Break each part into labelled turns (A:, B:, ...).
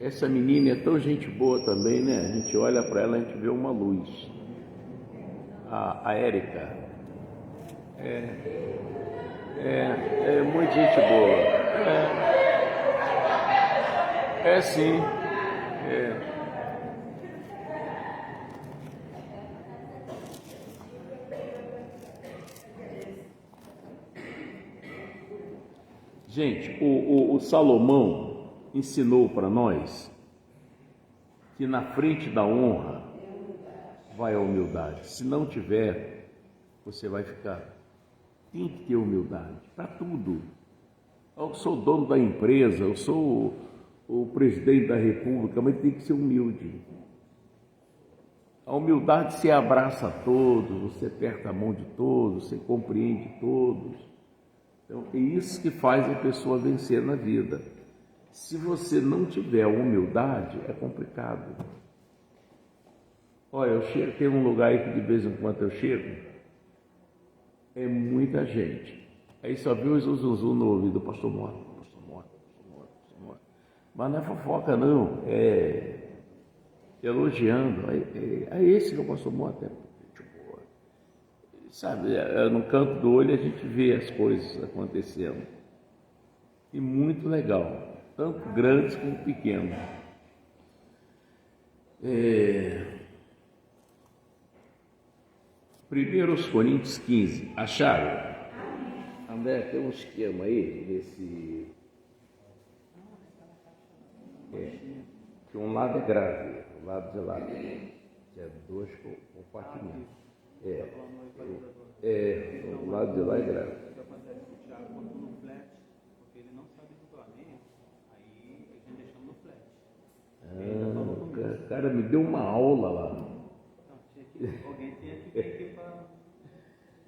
A: Essa menina é tão gente boa também, né? A gente olha para ela, a gente vê uma luz. A Érica é muito gente boa. É sim. É. Gente, o Salomão ensinou para nós que na frente da honra vai a humildade. Se não tiver, você vai ficar. Tem que ter humildade para tudo. Eu sou dono da empresa, eu sou o presidente da república, mas tem que ser humilde. A humildade se abraça a todos, você aperta a mão de todos, você compreende todos. Então é isso que faz a pessoa vencer na vida. Se você não tiver humildade, é complicado. Olha, eu chego, tem um lugar aí que de vez em quando eu chego, é muita gente. Aí só viu o zuzu no ouvido, pastor Mota, pastor Mota, pastor Mota, pastor Mota. Mas não é fofoca não, é elogiando. É esse que é o pastor Mota, é gente boa. Sabe, no canto do olho a gente vê as coisas acontecendo. E muito legal, tanto grandes como pequenos. 1 Coríntios 15, acharam? André, tem um esquema aí desse. Que um lado é grave, o lado de lá, que é 2 compartimentos. O lado de lá é grave.
B: Quando no flat, porque ele não sabe regulamento, aí a gente deixamos no flat.
A: O cara me deu uma aula lá.
B: Alguém tinha que pedir para.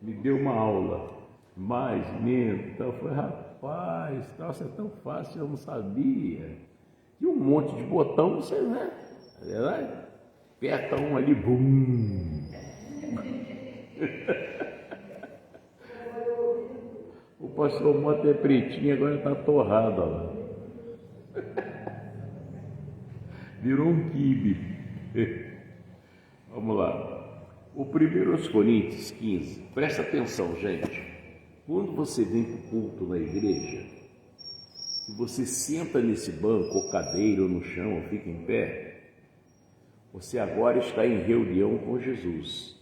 B: Me
A: deu uma aula, mais, menos. Então eu falei, rapaz, nossa, é tão fácil, eu não sabia. E um monte de botão, você, né? É verdade? Aperta um ali, bum. O pastor Mota é pretinho, agora está torrado lá. Virou um quibe. Vamos lá. O 1 Coríntios 15, presta atenção, gente. Quando você vem para o culto na igreja, e você senta nesse banco, ou cadeira, ou no chão, ou fica em pé, você agora está em reunião com Jesus.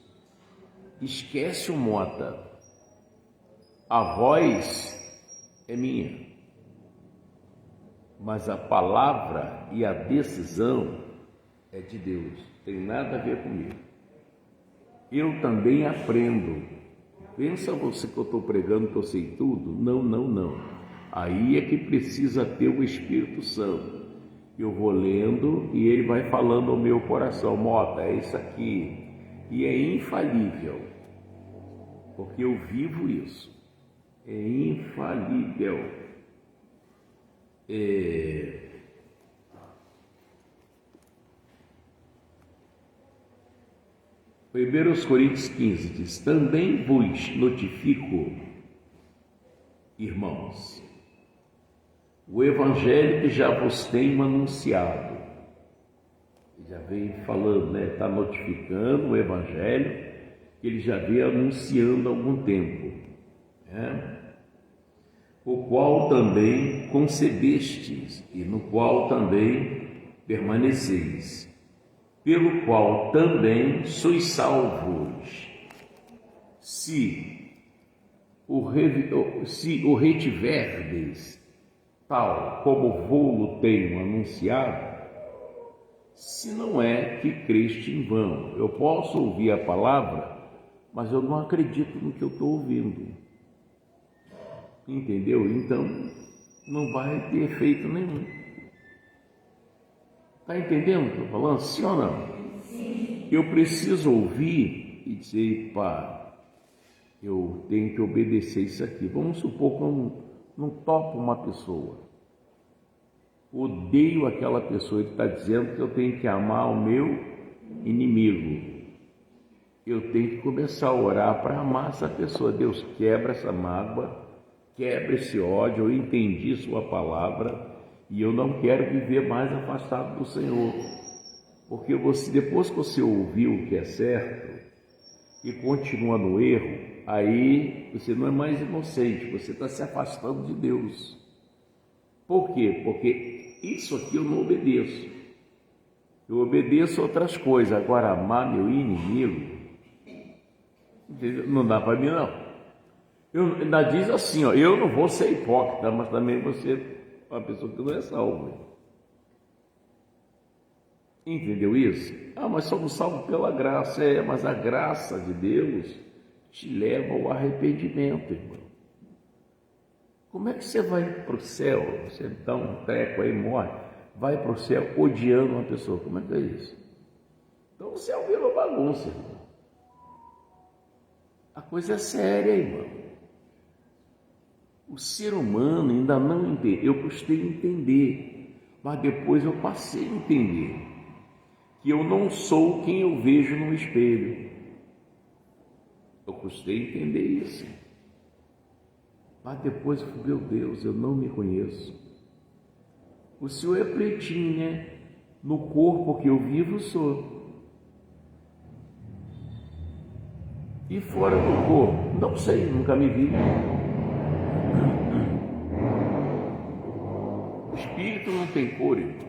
A: Esquece o Mota. A voz é minha, mas a palavra e a decisão é de Deus. Tem nada a ver comigo. Eu também aprendo. Pensa você que eu estou pregando que eu sei tudo? Não. Aí é que precisa ter o Espírito Santo. Eu vou lendo e ele vai falando ao meu coração, Mota, é isso aqui. E é infalível, porque eu vivo isso. É infalível. 1 Coríntios 15 diz, também vos notifico, irmãos, o evangelho que já vos tenho anunciado. Já vem falando, né? Está notificando o evangelho que ele já vem anunciando há algum tempo, né? O qual também concebestes e no qual também permaneceis, pelo qual também sois salvos, se o retiverdes, tal como vou-lo tenho anunciado, se não é que creste em vão. Eu posso ouvir a palavra, mas eu não acredito no que eu estou ouvindo. Entendeu? Então, não vai ter efeito nenhum. Está entendendo o que eu estou falando? Sim ou não? Sim. Eu preciso ouvir e dizer, pá, eu tenho que obedecer isso aqui. Vamos supor que eu não topo uma pessoa. Odeio aquela pessoa. Ele está dizendo que eu tenho que amar o meu inimigo. Eu tenho que começar a orar para amar essa pessoa. Deus, quebra essa mágoa, quebra esse ódio. Eu entendi sua palavra E eu não quero viver mais afastado do Senhor. Porque você, depois que você ouviu o que é certo e continua no erro, aí você não é mais inocente, você está se afastando de Deus. Por quê? Porque isso aqui eu não obedeço. Eu obedeço outras coisas. Agora, amar meu inimigo, não dá para mim, não. Eu ainda diz assim, ó, eu não vou ser hipócrita, mas também você é uma pessoa que não é salva. Entendeu isso? Ah, mas somos salvos pela graça. Mas a graça de Deus te leva ao arrependimento, irmão. Como é que você vai para o céu? Você dá um treco aí, morre, vai para o céu odiando uma pessoa. Como é que é isso? Então o céu virou bagunça, irmão. A coisa é séria, irmão. O ser humano ainda não entende. Eu custei entender, mas depois eu passei a entender que eu não sou quem eu vejo no espelho. Eu custei entender isso. Mas depois eu falei, meu Deus, eu não me conheço. O Senhor é pretinho, né? No corpo que eu vivo, sou. E fora do corpo? Não sei, nunca me vi. O espírito não tem cor, irmão.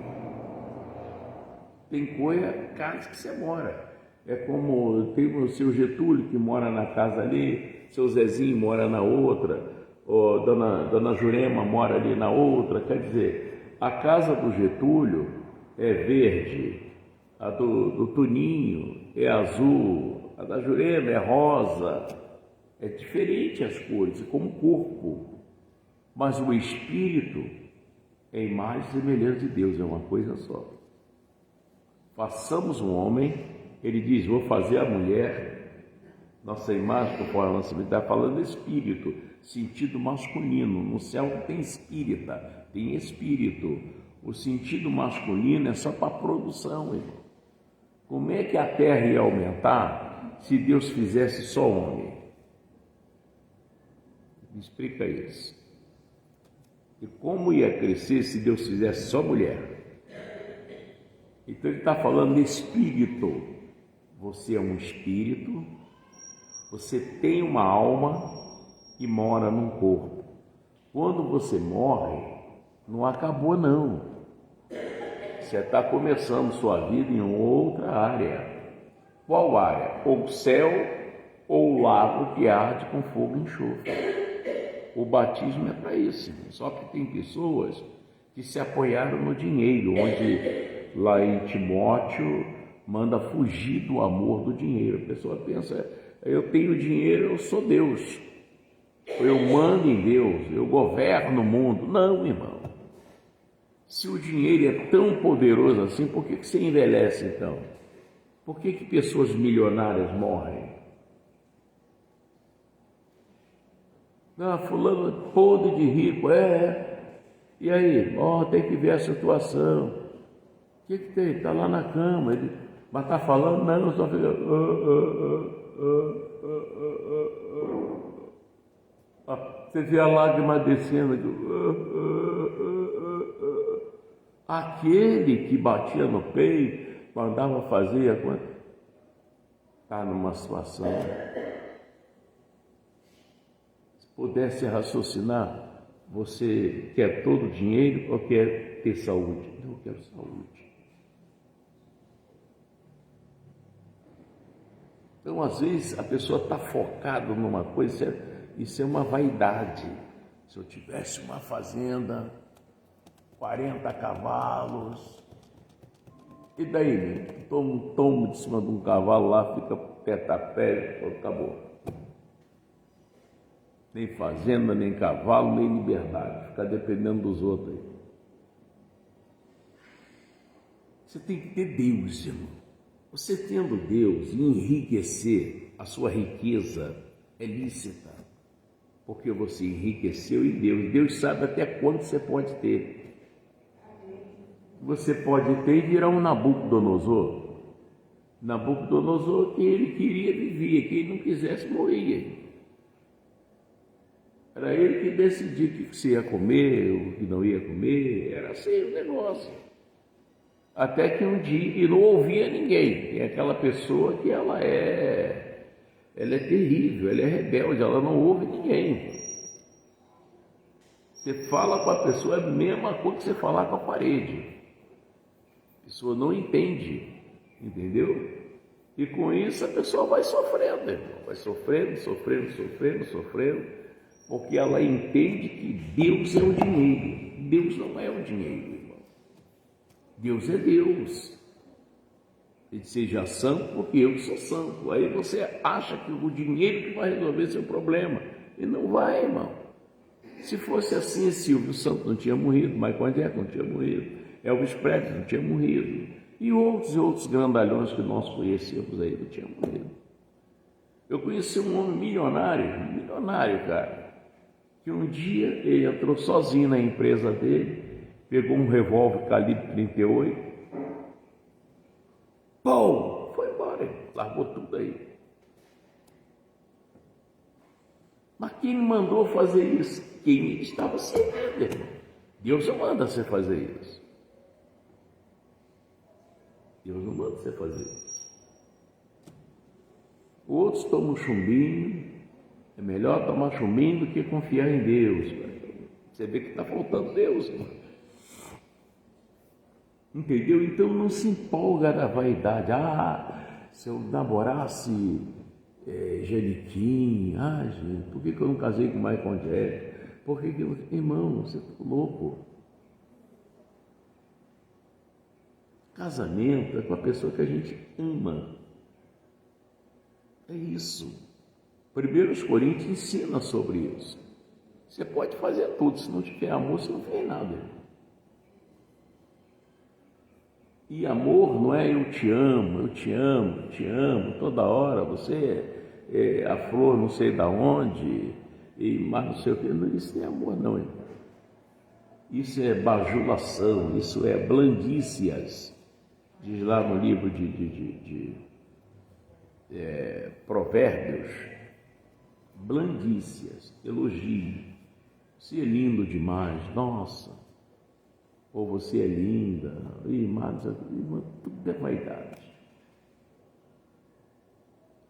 A: Tem cor é a casa que você mora. É como tem o seu Getúlio que mora na casa ali, seu Zezinho mora na outra, ou Dona Jurema mora ali na outra. Quer dizer, a casa do Getúlio é verde, a do Toninho é azul, a da Jurema é rosa. É diferente as cores, como o corpo. Mas o espírito é imagem e semelhança de Deus, é uma coisa só. Façamos um homem, ele diz, vou fazer a mulher, nossa imagem, conforme a nossa vida, está falando espírito, sentido masculino. No céu não tem espírita, tem espírito. O sentido masculino é só para produção, irmão. Como é que a terra ia aumentar se Deus fizesse só homem? Me explica isso. E como ia crescer se Deus fizesse só mulher? Então ele está falando de espírito. Você é um espírito, você tem uma alma e mora num corpo. Quando você morre, não acabou não. Você está começando sua vida em outra área. Qual área? Ou o céu ou o lago que arde com fogo e enxofre. O batismo é para isso. Só que tem pessoas que se apoiaram no dinheiro, onde lá em Timóteo manda fugir do amor do dinheiro. A pessoa pensa, eu tenho dinheiro, eu sou Deus, eu mando em Deus, eu governo o mundo. Não, irmão. Se o dinheiro é tão poderoso assim, por que você envelhece então? Por que pessoas milionárias morrem? Ah, fulano é podre de rico, E aí? Tem que ver a situação. O que tem? Está lá na cama. Mas está falando? Não, só fica... Você vê a lágrima descendo. Aquele que batia no peito, mandava fazer a coisa, está numa situação. Se pudesse raciocinar, você quer todo o dinheiro ou quer ter saúde? Eu quero saúde. Então, às vezes, a pessoa está focada numa coisa, isso é uma vaidade. Se eu tivesse uma fazenda, 40 cavalos, e daí? Toma um tombo de cima de um cavalo lá, fica teto a pé, acabou. Nem fazenda, nem cavalo, nem liberdade, fica dependendo dos outros aí. Você tem que ter Deus, irmão. Você tendo Deus e enriquecer, a sua riqueza é lícita, porque você enriqueceu em Deus. Deus sabe até quanto você pode ter. Você pode ter e virar um Nabucodonosor. Nabucodonosor, que ele queria, vivia, que ele não quisesse, morria. Era ele que decidia o que você ia comer, o que não ia comer, era assim o negócio. Até que um dia, e não ouvia ninguém, tem aquela pessoa que ela é terrível, ela é rebelde, ela não ouve ninguém. Você fala com a pessoa, é a mesma coisa que você falar com a parede. A pessoa não entende, entendeu? E com isso a pessoa vai sofrendo, irmão. Vai sofrendo, porque ela entende que Deus é o dinheiro. Deus não é o dinheiro, irmão. Deus é Deus. Ele seja santo porque eu sou santo. Aí você acha que o dinheiro que vai resolver seu problema. E não vai, irmão. Se fosse assim, Silvio Santos não tinha morrido, Michael Jackson não tinha morrido, Elvis Presley não tinha morrido, e outros grandalhões que nós conhecemos aí não tinham morrido. Eu conheci um homem milionário, cara, que um dia ele entrou sozinho na empresa dele, pegou um revólver calibre 38, pô, foi embora, largou tudo aí. Mas quem mandou fazer isso? Quem estava servindo, irmão. Deus não manda você fazer isso. Deus não manda você fazer isso. Outros tomam chumbinho. É melhor tomar chumbinho do que confiar em Deus. Você vê que está faltando Deus, irmão. Entendeu? Então não se empolga da vaidade. Se eu namorasse Janiquim, gente, por que eu não casei com Michael Jackson? Por que irmão, você está louco? Casamento é com a pessoa que a gente ama. É isso. 1 Coríntios ensina sobre isso. Você pode fazer tudo, se não tiver amor, você não fez nada. E amor não é eu te amo, toda hora, você é a flor não sei da onde, mas não sei o que. Isso não é amor não, irmão. Isso é bajulação, isso é blandícias. Diz lá no livro de Provérbios, blandícias, elogio. Você é lindo demais, nossa. Ou você é linda, mas tudo é vaidade.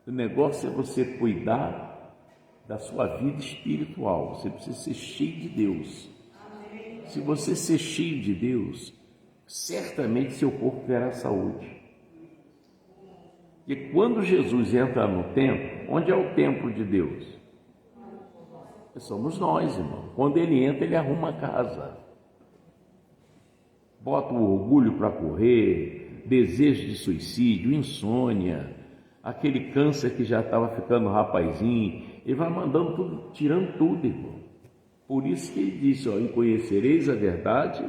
A: O negócio é você cuidar da sua vida espiritual. Você precisa ser cheio de Deus. Se você ser cheio de Deus, certamente seu corpo terá saúde. E quando Jesus entra no templo, onde é o templo de Deus? Somos nós, irmão. Quando ele entra, ele arruma a casa. Bota o orgulho para correr, desejo de suicídio, insônia, aquele câncer que já estava ficando rapazinho, ele vai mandando tudo, tirando tudo, irmão. Por isso que ele disse, e conhecereis a verdade.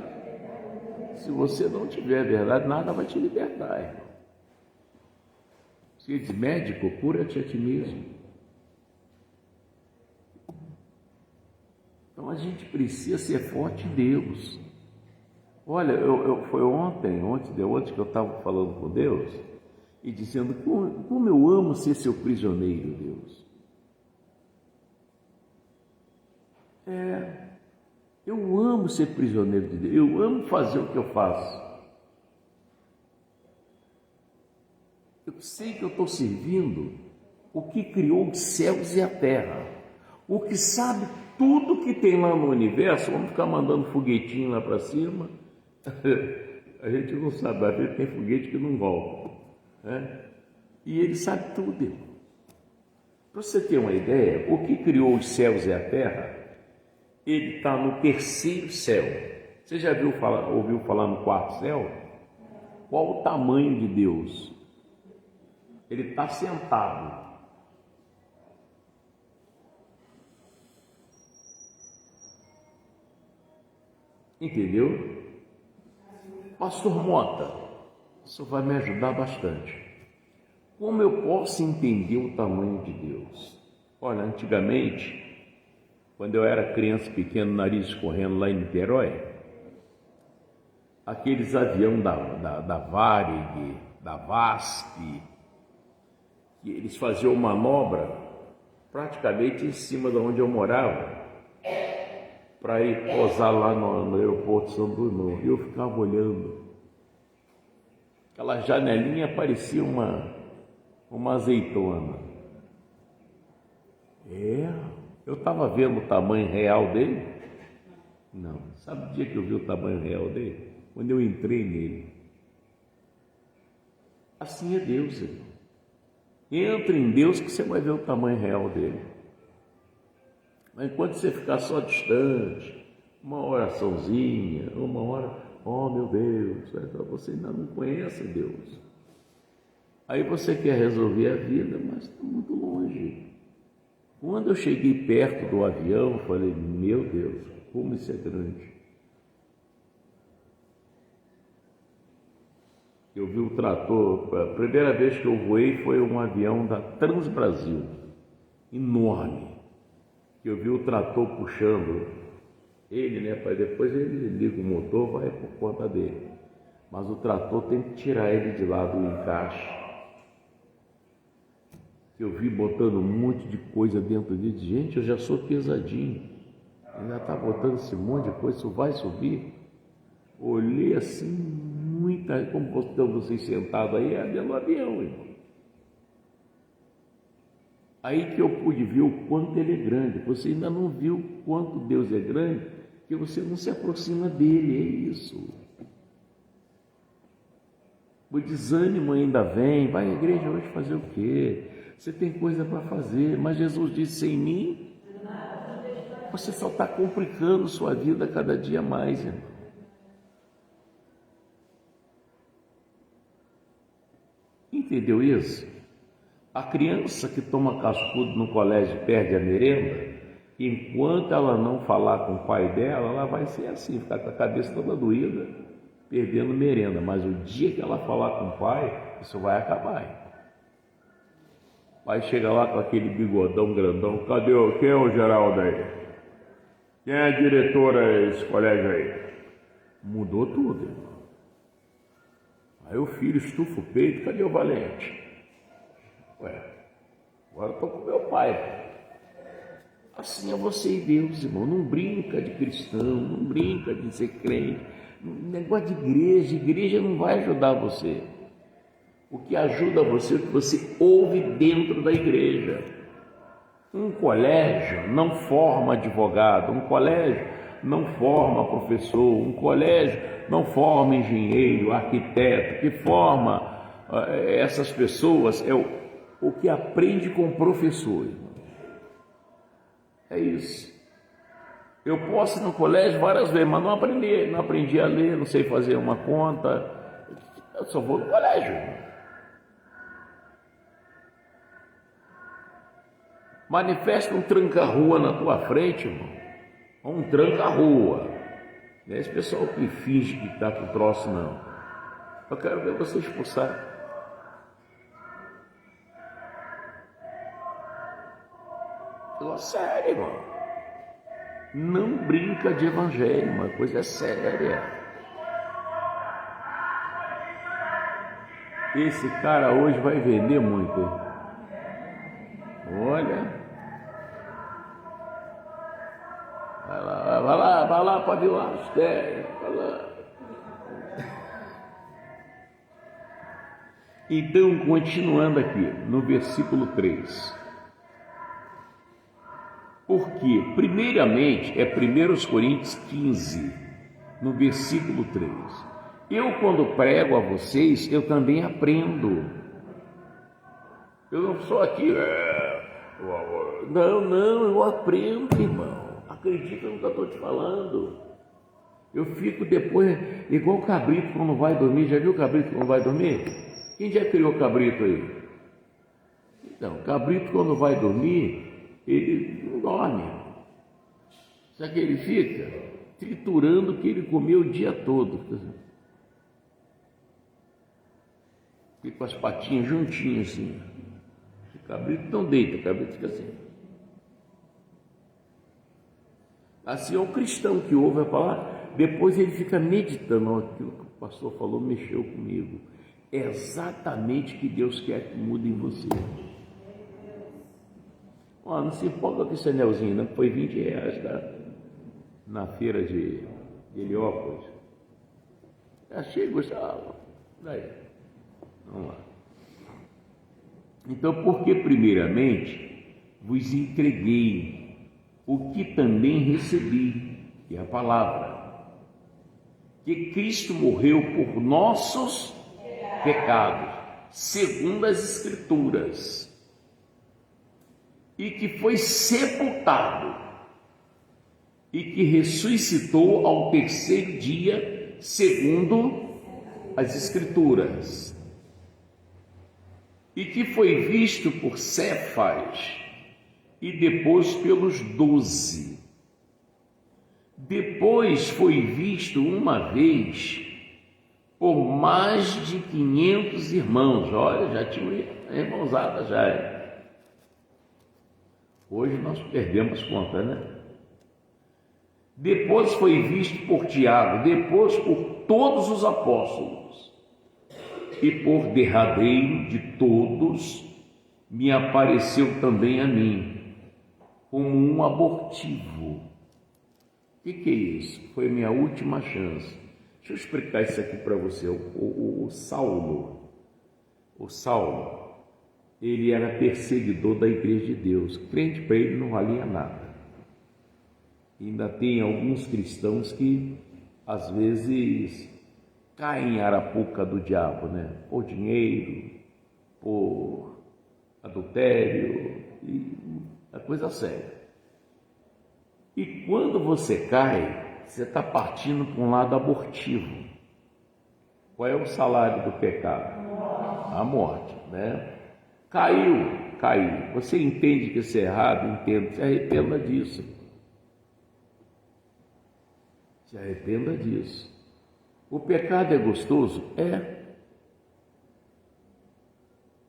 A: Se você não tiver a verdade, nada vai te libertar, irmão. Se ele diz, médico, cura-te a ti mesmo. Então a gente precisa ser forte em Deus. Olha, foi ontem que eu estava falando com Deus e dizendo como eu amo ser seu prisioneiro, Deus. Eu amo ser prisioneiro de Deus, eu amo fazer o que eu faço. Eu sei que eu estou servindo o que criou os céus e a terra, o que sabe tudo que tem lá no universo. Vamos ficar mandando foguetinho lá para cima. A gente não sabe, às vezes tem foguete que não volta, né? E ele sabe tudo, irmão. Para você ter uma ideia, o que criou os céus e a terra, ele está no terceiro céu. Você já ouviu falar no quarto céu? Qual o tamanho de Deus? Ele está sentado. Entendeu? Pastor Mota, isso vai me ajudar bastante. Como eu posso entender o tamanho de Deus? Olha, antigamente, quando eu era criança pequeno, nariz escorrendo lá em Niterói, aqueles aviões da Varig, da VASP, que eles faziam manobra praticamente em cima de onde eu morava, para ir posar lá no aeroporto de São Bruno. E eu ficava olhando. Aquela janelinha parecia uma azeitona. Eu estava vendo o tamanho real dele? Não. Sabe o dia que eu vi o tamanho real dele? Quando eu entrei nele. Assim é Deus, irmão. Entra em Deus que você vai ver o tamanho real dele. Mas enquanto você ficar só distante, uma oraçãozinha, uma hora, oh meu Deus, você ainda não conhece Deus. Aí você quer resolver a vida, mas está muito longe. Quando eu cheguei perto do avião, eu falei, meu Deus, como isso é grande. Eu vi o trator, a primeira vez que eu voei foi um avião da Transbrasil, enorme. Eu vi o trator puxando ele, né, para depois ele liga o motor, vai por conta dele. Mas o trator tem que tirar ele de lá do encaixe. Eu vi botando um monte de coisa dentro dele. Gente, eu já sou pesadinho. Ainda está botando esse monte de coisa, isso vai subir? Olhei assim, muita, como estão vocês sentados aí, é dentro do avião, irmão. Aí que eu pude ver o quanto ele é grande. Você ainda não viu o quanto Deus é grande, que você não se aproxima dele, é isso. O desânimo ainda vem, vai à igreja hoje fazer o quê? Você tem coisa para fazer, mas Jesus disse, sem mim, você só está complicando sua vida cada dia mais, irmão. Entendeu isso? A criança que toma cascudo no colégio e perde a merenda, enquanto ela não falar com o pai dela, ela vai ser assim, ficar com a cabeça toda doída, perdendo merenda. Mas o dia que ela falar com o pai, isso vai acabar. O pai chega lá com aquele bigodão grandão, cadê quem é o Geraldo aí? Quem é a diretora desse colégio aí? Mudou tudo, irmão. Aí o filho estufa o peito, cadê o Valente? Ué, agora eu estou com meu pai. Assim é você e Deus, irmão. Não brinca de cristão, não brinca de ser crente. Negócio de igreja não vai ajudar você. O que ajuda você é o que você ouve dentro da igreja. Um colégio não forma advogado, um colégio não forma professor, um colégio não forma engenheiro, arquiteto. Que forma essas pessoas é o que aprende com o professor, irmão. É isso. Eu posso ir no colégio várias vezes, mas não aprendi a ler, não sei fazer uma conta. Eu só vou no colégio, irmão. Manifesta um tranca-rua na tua frente, irmão. Um tranca-rua. Não é esse pessoal que finge que está com troço, não. Eu quero ver você expulsar. Sério, irmão. Não brinca de evangelho, uma coisa séria. Esse cara hoje vai vender muito, hein? Olha. Vai lá para ver o Astério, vai lá. Então, continuando aqui, no versículo 3. Porque, primeiramente, é 1 Coríntios 15, no versículo 3. Eu, quando prego a vocês, eu também aprendo. Eu não sou aqui, não, eu aprendo, irmão. Acredita no que eu estou te falando. Eu fico depois, igual o cabrito quando vai dormir. Já viu o cabrito quando vai dormir? Quem já criou cabrito aí? Então, o cabrito quando vai dormir, ele não dorme. Sabe que ele fica? Triturando o que ele comeu o dia todo. Fica com as patinhas juntinhas assim. O cabrito não deita, o cabrito fica assim. Assim é o cristão que ouve a palavra, depois ele fica meditando, aquilo que o pastor falou mexeu comigo. É exatamente o que Deus quer que mude em você. Não se empolga com esse anelzinho, não foi R$20, tá? na feira de Heliópolis. Achei gostoso. Daí, vamos lá. Então, porque primeiramente vos entreguei o que também recebi, que é a palavra, que Cristo morreu por nossos pecados, segundo as Escrituras, e que foi sepultado, e que ressuscitou ao terceiro dia, segundo as Escrituras, e que foi visto por Cefas, e depois pelos 12. Depois foi visto uma vez por mais de 500 irmãos. Olha, já tinha irmãozada já. Hoje nós perdemos conta, né? Depois foi visto por Tiago, depois por todos os apóstolos, e por derradeiro de todos me apareceu também a mim, como um abortivo. O que é isso? Foi minha última chance. Deixa eu explicar isso aqui para você. O Saulo, ele era perseguidor da Igreja de Deus. Crente para ele não valia nada. Ainda tem alguns cristãos que às vezes caem em arapuca do diabo, né? Por dinheiro, por adultério, e é coisa séria. E quando você cai, você está partindo para um lado abortivo. Qual é o salário do pecado? A morte, né? Caiu. Você entende que isso é errado? Entende. Se arrependa disso. Se arrependa disso. O pecado é gostoso? É.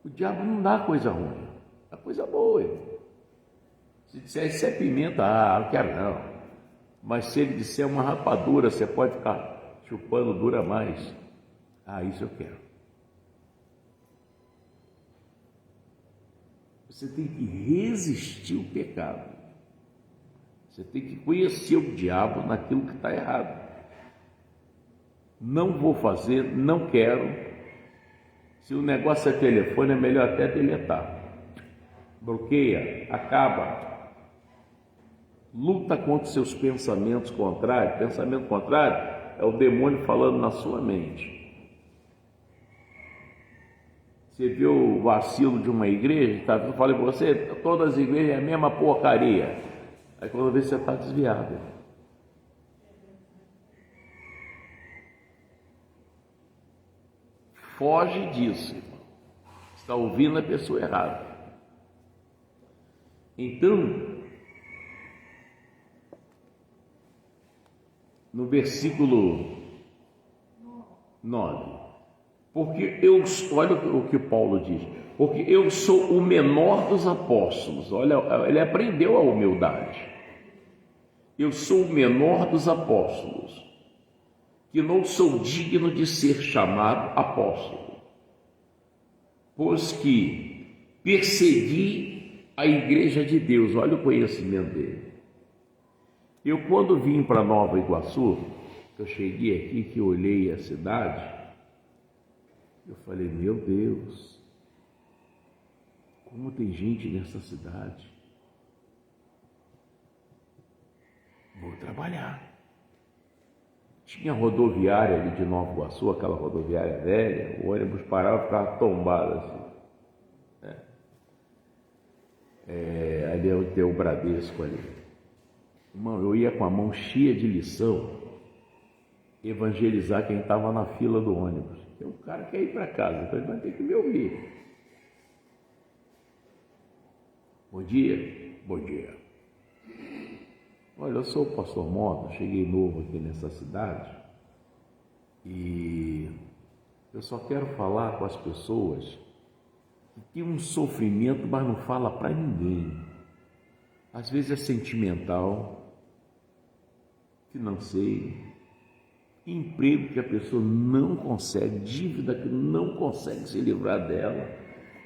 A: O diabo não dá coisa ruim, dá coisa boa. Se disser isso é pimenta, não quero não. Mas se ele disser uma rapadura, você pode ficar chupando, dura mais. Isso eu quero. Você tem que resistir o pecado. Você tem que conhecer o diabo naquilo que está errado. Não vou fazer, não quero. Se o negócio é telefone, é melhor até deletar. Bloqueia, acaba. Luta contra os seus pensamentos contrários. Pensamento contrário é o demônio falando na sua mente. Você viu o vacilo de uma igreja? Eu falei para você, todas as igrejas é a mesma porcaria. Aí quando vê você está desviado. Foge disso, irmão. Está ouvindo a pessoa errada. Então, no versículo 9, porque olha o que Paulo diz, porque eu sou o menor dos apóstolos. Olha, ele aprendeu a humildade. Eu sou o menor dos apóstolos, que não sou digno de ser chamado apóstolo, pois que persegui a igreja de Deus. Olha o conhecimento dele. Eu, quando vim para Nova Iguaçu, eu cheguei aqui, que olhei a cidade, eu falei, meu Deus, como tem gente nessa cidade. Vou trabalhar. Tinha rodoviária ali de Nova Iguaçu, aquela rodoviária velha, o ônibus parava e ficava tombado assim. Ali é o Bradesco ali. Irmão, eu ia com a mão cheia de lição evangelizar quem estava na fila do ônibus. Então, o cara quer ir para casa, então ele vai ter que me ouvir. Bom dia. Bom dia. Olha, eu sou o pastor Mota, cheguei novo aqui nessa cidade e eu só quero falar com as pessoas que têm um sofrimento, mas não fala para ninguém. Às vezes é sentimental, financeiro, emprego que a pessoa não consegue, dívida que não consegue se livrar dela,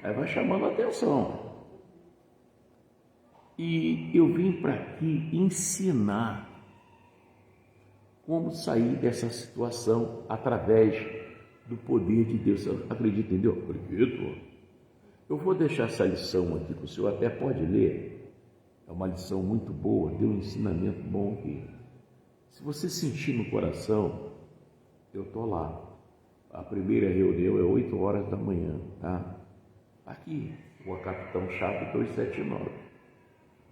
A: aí vai chamando a atenção. E eu vim para aqui ensinar como sair dessa situação através do poder de Deus. Você acredita em Deus? Acredito. Eu vou deixar essa lição aqui que o senhor até pode ler. É uma lição muito boa, deu um ensinamento bom aqui. Se você sentir no coração, eu estou lá. A primeira reunião é 8 horas da manhã, tá? Aqui, Rua Capitão Chape 279.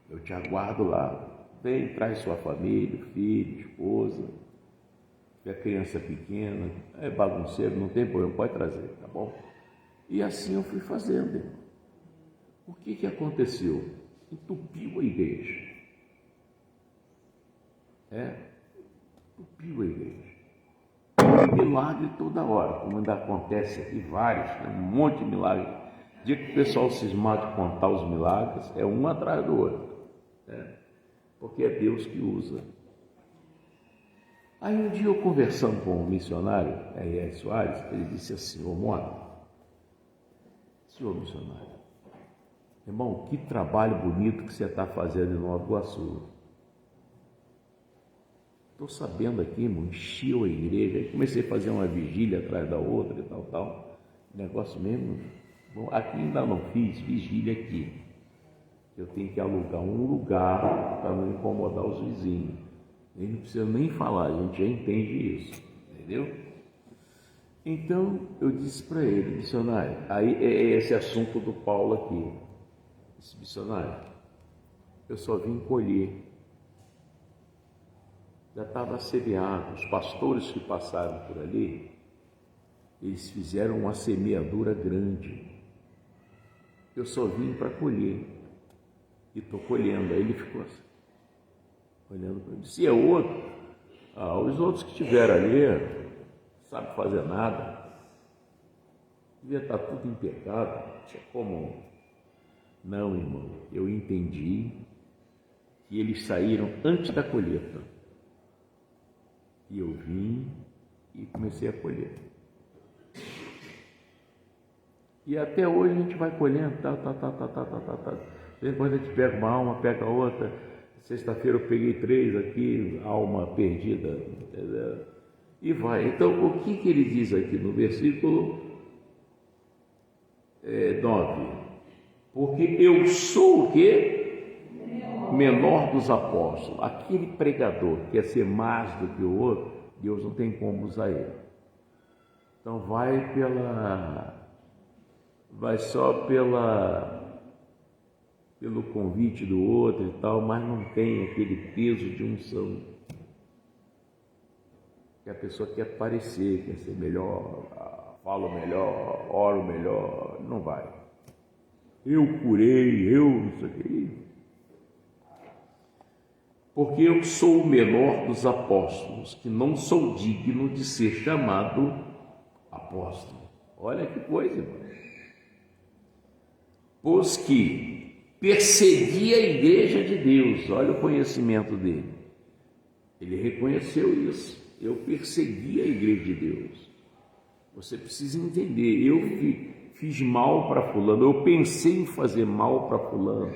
A: Eu te aguardo lá. Vem, traz sua família, filho, esposa. Se tiver criança pequena, é bagunceiro, não tem problema, pode trazer, tá bom? E assim eu fui fazendo, irmão. O que aconteceu? Entupiu a igreja. Entupiu a igreja. Milagre toda hora, como ainda acontece aqui, vários, tem um monte de milagres. O dia que o pessoal cismar de contar os milagres, é um atrás do outro, porque é Deus que usa. Aí um dia eu conversando com um missionário, R.R. Soares, ele disse assim: ô Mota, senhor missionário, irmão, que trabalho bonito que você está fazendo em Nova Iguaçu. Estou sabendo aqui, irmão, encheu a igreja, aí comecei a fazer uma vigília atrás da outra e tal. Negócio mesmo. Bom, aqui ainda não fiz vigília aqui. Eu tenho que alugar um lugar para não incomodar os vizinhos. Ele não precisa nem falar, a gente já entende isso, entendeu? Então eu disse para ele: missionário, aí é esse assunto do Paulo aqui. Esse missionário, eu só vim colher. Já estava semeado. Os pastores que passaram por ali, eles fizeram uma semeadura grande. Eu só vim para colher. E estou colhendo. Aí ele ficou assim, olhando para mim. Se é outro, os outros que estiveram ali, não sabem fazer nada. Devia estar tudo em pecado. Tinha como. Não, irmão, eu entendi que eles saíram antes da colheita. E eu vim e comecei a colher. E até hoje a gente vai colhendo, Depois a gente pega uma alma, pega outra. Sexta-feira eu peguei 3 aqui, alma perdida, entendeu? E vai. Então, o que ele diz aqui no versículo 9? Porque eu sou o quê? Menor dos apóstolos. Aquele pregador que quer ser mais do que o outro, Deus não tem como usar ele. Então vai só pelo convite do outro e tal, mas não tem aquele peso de unção. Que a pessoa quer parecer, quer ser melhor, falo melhor, oro melhor, não vai. Eu curei, eu não sei o que. Porque eu sou o menor dos apóstolos, que não sou digno de ser chamado apóstolo. Olha que coisa, irmão. Pois que persegui a igreja de Deus. Olha o conhecimento dele. Ele reconheceu isso. Eu persegui a igreja de Deus. Você precisa entender. Eu fiz mal para fulano. Eu pensei em fazer mal para fulano.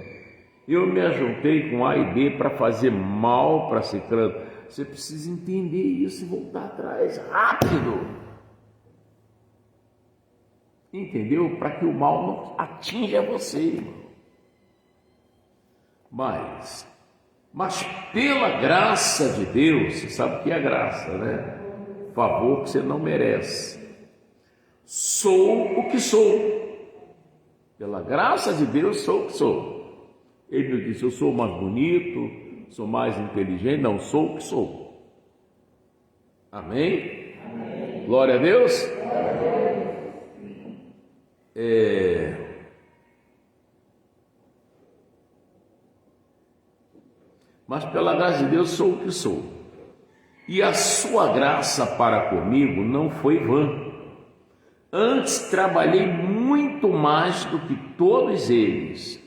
A: Eu me ajuntei com A e B para fazer mal para ciclano. Você precisa entender isso e voltar atrás rápido. Entendeu? Para que o mal não atinja você, irmão. Mas pela graça de Deus, você sabe o que é graça, né? Favor que você não merece. Sou o que sou. Pela graça de Deus, sou o que sou. Ele não disse: eu sou mais bonito, sou mais inteligente. Não, sou o que sou. Amém? Amém. Glória a Deus. Glória a Deus. Mas pela graça de Deus sou o que sou. E a sua graça para comigo não foi vã. Antes trabalhei muito mais do que todos eles.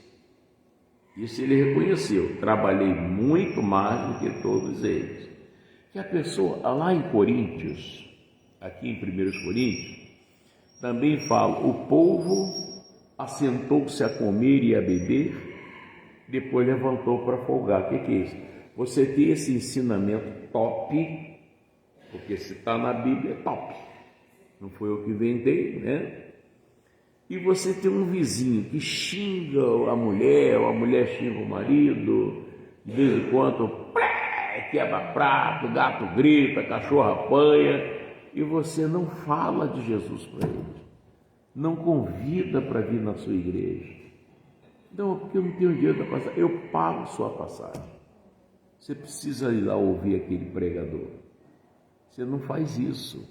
A: Isso ele reconheceu. Trabalhei muito mais do que todos eles. Que a pessoa, lá em Coríntios, aqui em 1 Coríntios, também fala: o povo assentou-se a comer e a beber, depois levantou para folgar. O que é isso? Você tem esse ensinamento top porque se está na Bíblia é top. Não foi eu que inventei, né? E você tem um vizinho que xinga a mulher xinga o marido, de vez em quando quebra prato, gato grita, cachorro apanha, e você não fala de Jesus para ele, não convida para vir na sua igreja. Não, porque eu não tenho dinheiro para passar, eu pago sua passagem. Você precisa ir lá ouvir aquele pregador. Você não faz isso.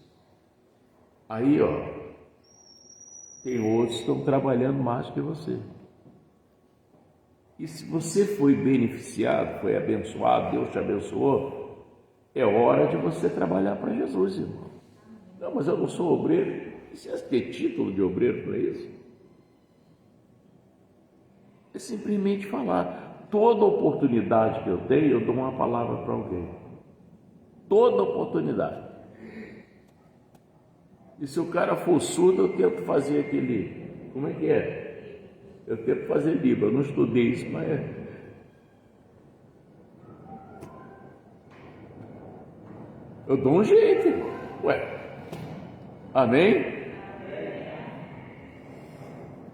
A: Aí, tem outros que estão trabalhando mais que você. E se você foi beneficiado, foi abençoado, Deus te abençoou, é hora de você trabalhar para Jesus, irmão. Não, mas eu não sou obreiro. Você tem título de obreiro para isso? É simplesmente falar. Toda oportunidade que eu tenho, eu dou uma palavra para alguém. Toda oportunidade. E se o cara for surdo, eu tento fazer aquele... Como é que é? Eu tento fazer Libra. Eu não estudei isso, mas eu dou um jeito, irmão. Ué. Amém?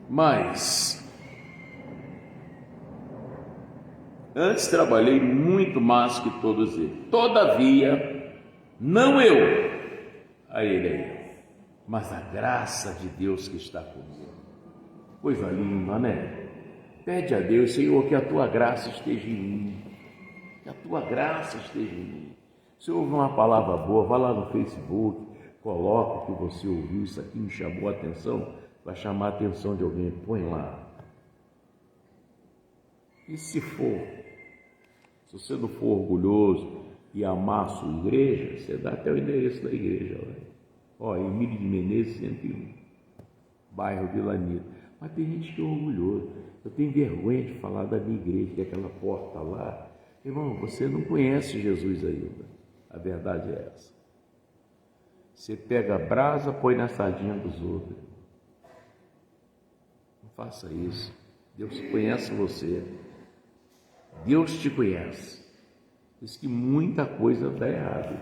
A: Mas antes trabalhei muito mais que todos eles. Todavia, não eu, a ele aí, mas a graça de Deus que está comigo. Coisa linda, né? Pede a Deus, Senhor, que a tua graça esteja em mim. Que a tua graça esteja em mim. Se ouve uma palavra boa, vá lá no Facebook, coloca o que você ouviu, isso aqui me chamou a atenção, vai chamar a atenção de alguém, põe lá. E se você não for orgulhoso e amar a sua igreja, você dá até o endereço da igreja. Emílio de Menezes 101, bairro Vila Nita. Mas tem gente que é orgulhoso. Eu tenho vergonha de falar da minha igreja, que é aquela porta lá. Irmão, você não conhece Jesus ainda. A verdade é essa. Você pega a brasa, põe na sardinha dos outros. Não faça isso. Deus conhece você. Deus te conhece. Diz que muita coisa dá errado.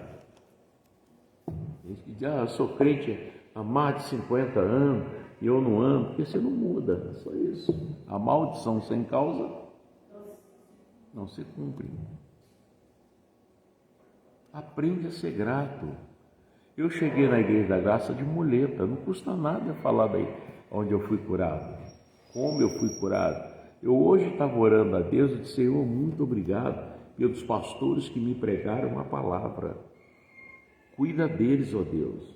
A: Diz que eu sou crente há mais de 50 anos e eu não ando, porque você não muda, é só isso. A maldição sem causa não se cumpre. Aprende a ser grato. Eu cheguei na Igreja da Graça de muleta, não custa nada falar daí onde eu fui curado, como eu fui curado. Eu hoje estava orando a Deus e disse, Senhor, muito obrigado pelos pastores que me pregaram a palavra. Cuida deles, ó Deus.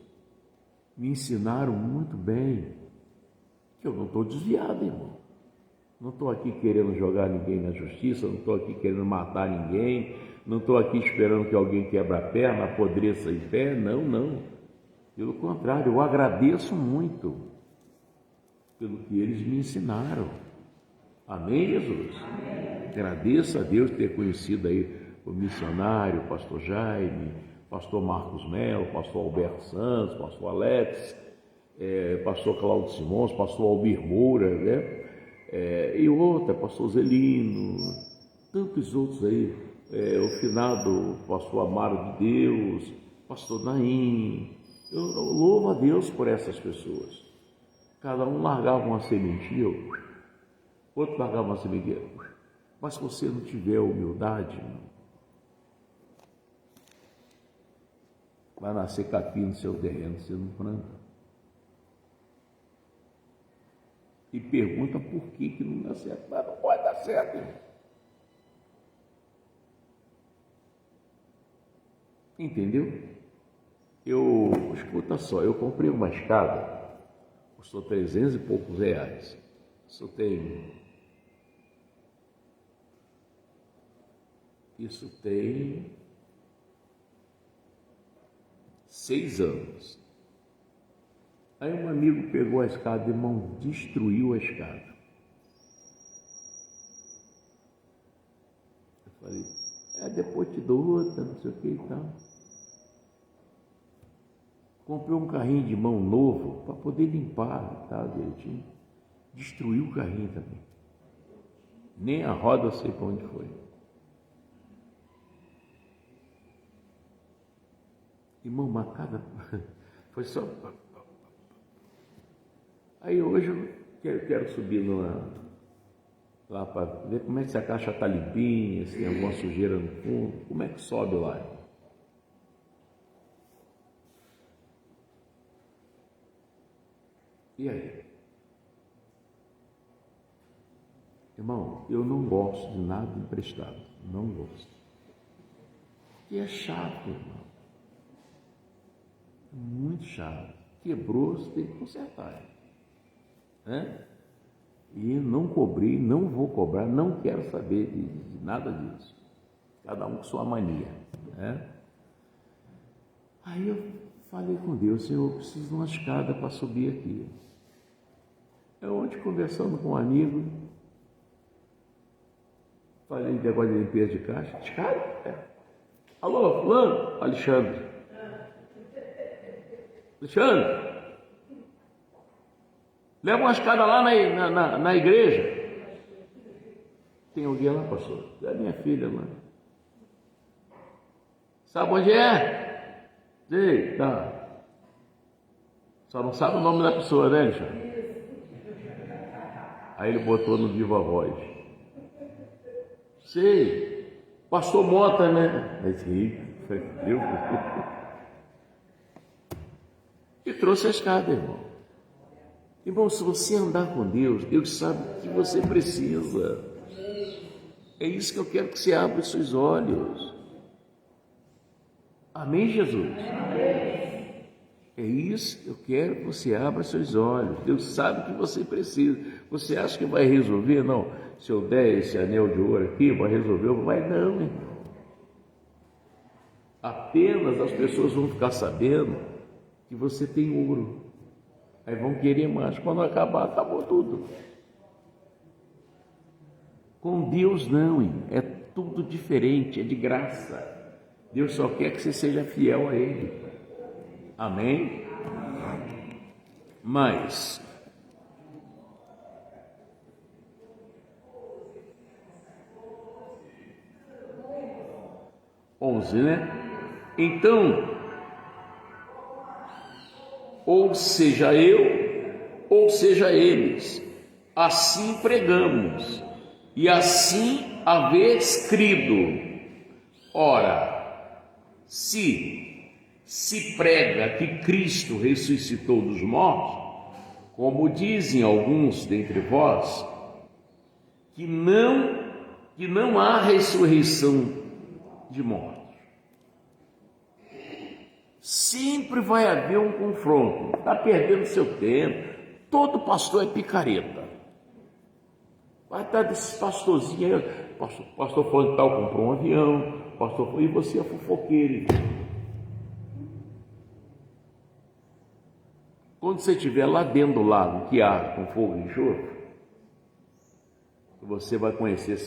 A: Me ensinaram muito bem. Que eu não estou desviado, irmão. Não estou aqui querendo jogar ninguém na justiça, não estou aqui querendo matar ninguém, não estou aqui esperando que alguém quebre a perna, apodreça em pé, não. Pelo contrário, eu agradeço muito pelo que eles me ensinaram. Amém, Jesus? Amém. Agradeço a Deus ter conhecido aí o missionário, o pastor Jaime, pastor Marcos Melo, pastor Alberto Santos, pastor Alex, pastor Cláudio Simões, pastor Albir Moura, né? E outra, pastor Zelino, tantos outros aí, o finado pastor Amaro de Deus, pastor Naim. Eu louvo a Deus por essas pessoas. Cada um largava uma sementinha, outro largava uma sementinha. Mas se você não tiver humildade, vai nascer capim no seu terreno, você não planta. E pergunta por que não dá certo. Mas não pode dar certo, irmão. Entendeu? Escuta só, eu comprei uma escada, custou 300 e poucos reais. Isso tem 6 anos. Aí um amigo pegou a escada, irmão, destruiu a escada. Eu falei, depois te dou outra, não sei o que e tal. Comprei um carrinho de mão novo para poder limpar e tal, direitinho. Destruiu o carrinho também. Nem a roda eu sei para onde foi. Irmão, marcada. Foi só. Aí hoje eu quero subir lá para ver como é que essa caixa está limpinha, se tem alguma sujeira no fundo. Como é que sobe lá? E aí? Irmão, eu não gosto de nada emprestado. Não gosto. E é chato, irmão. Muito chato. Quebrou, você tem que consertar. Né? E não cobrei, não vou cobrar, não quero saber de nada disso. Cada um com sua mania. Né? Aí eu falei com Deus, Senhor, eu preciso de uma escada para subir aqui. Eu ontem conversando com um amigo, falei de negócio de limpeza de caixa. Escada? É. Alô, fulano? Alexandre. Alexandre, leva uma escada lá na igreja. Tem alguém lá, pastor? É a minha filha lá. Sabe onde é? Sei, tá. Só não sabe o nome da pessoa, né, Alexandre? Aí ele botou no Viva Voz. Sei. Pastor Mota, né? Eu. E trouxe a escada, irmão. Irmão, se você andar com Deus, Deus sabe o que você precisa. É isso que eu quero que você abra os seus olhos. Amém, Jesus? É isso que eu quero que você abra os seus olhos. Deus sabe o que você precisa. Você acha que vai resolver? Não. Se eu der esse anel de ouro aqui, vai resolver? Vai não, irmão. Apenas as pessoas vão ficar sabendo que você tem ouro. Aí vão querer mais. Quando acabar, acabou tudo. Com Deus não, irmão. É tudo diferente, é de graça. Deus só quer que você seja fiel a Ele. Amém? Mas 11, né? Então, ou seja eu, ou seja eles, assim pregamos, e assim haveis crido. Ora, se prega que Cristo ressuscitou dos mortos, como dizem alguns dentre vós, que não há ressurreição de mortos. Sempre vai haver um confronto. Está perdendo seu tempo. Todo pastor é picareta. Vai estar desses pastorzinhos aí. Pastor falando que tal comprou um avião. Pastor, e você é fofoqueiro. Quando você estiver lá dentro do lago que arde com fogo e enxofre, você vai conhecer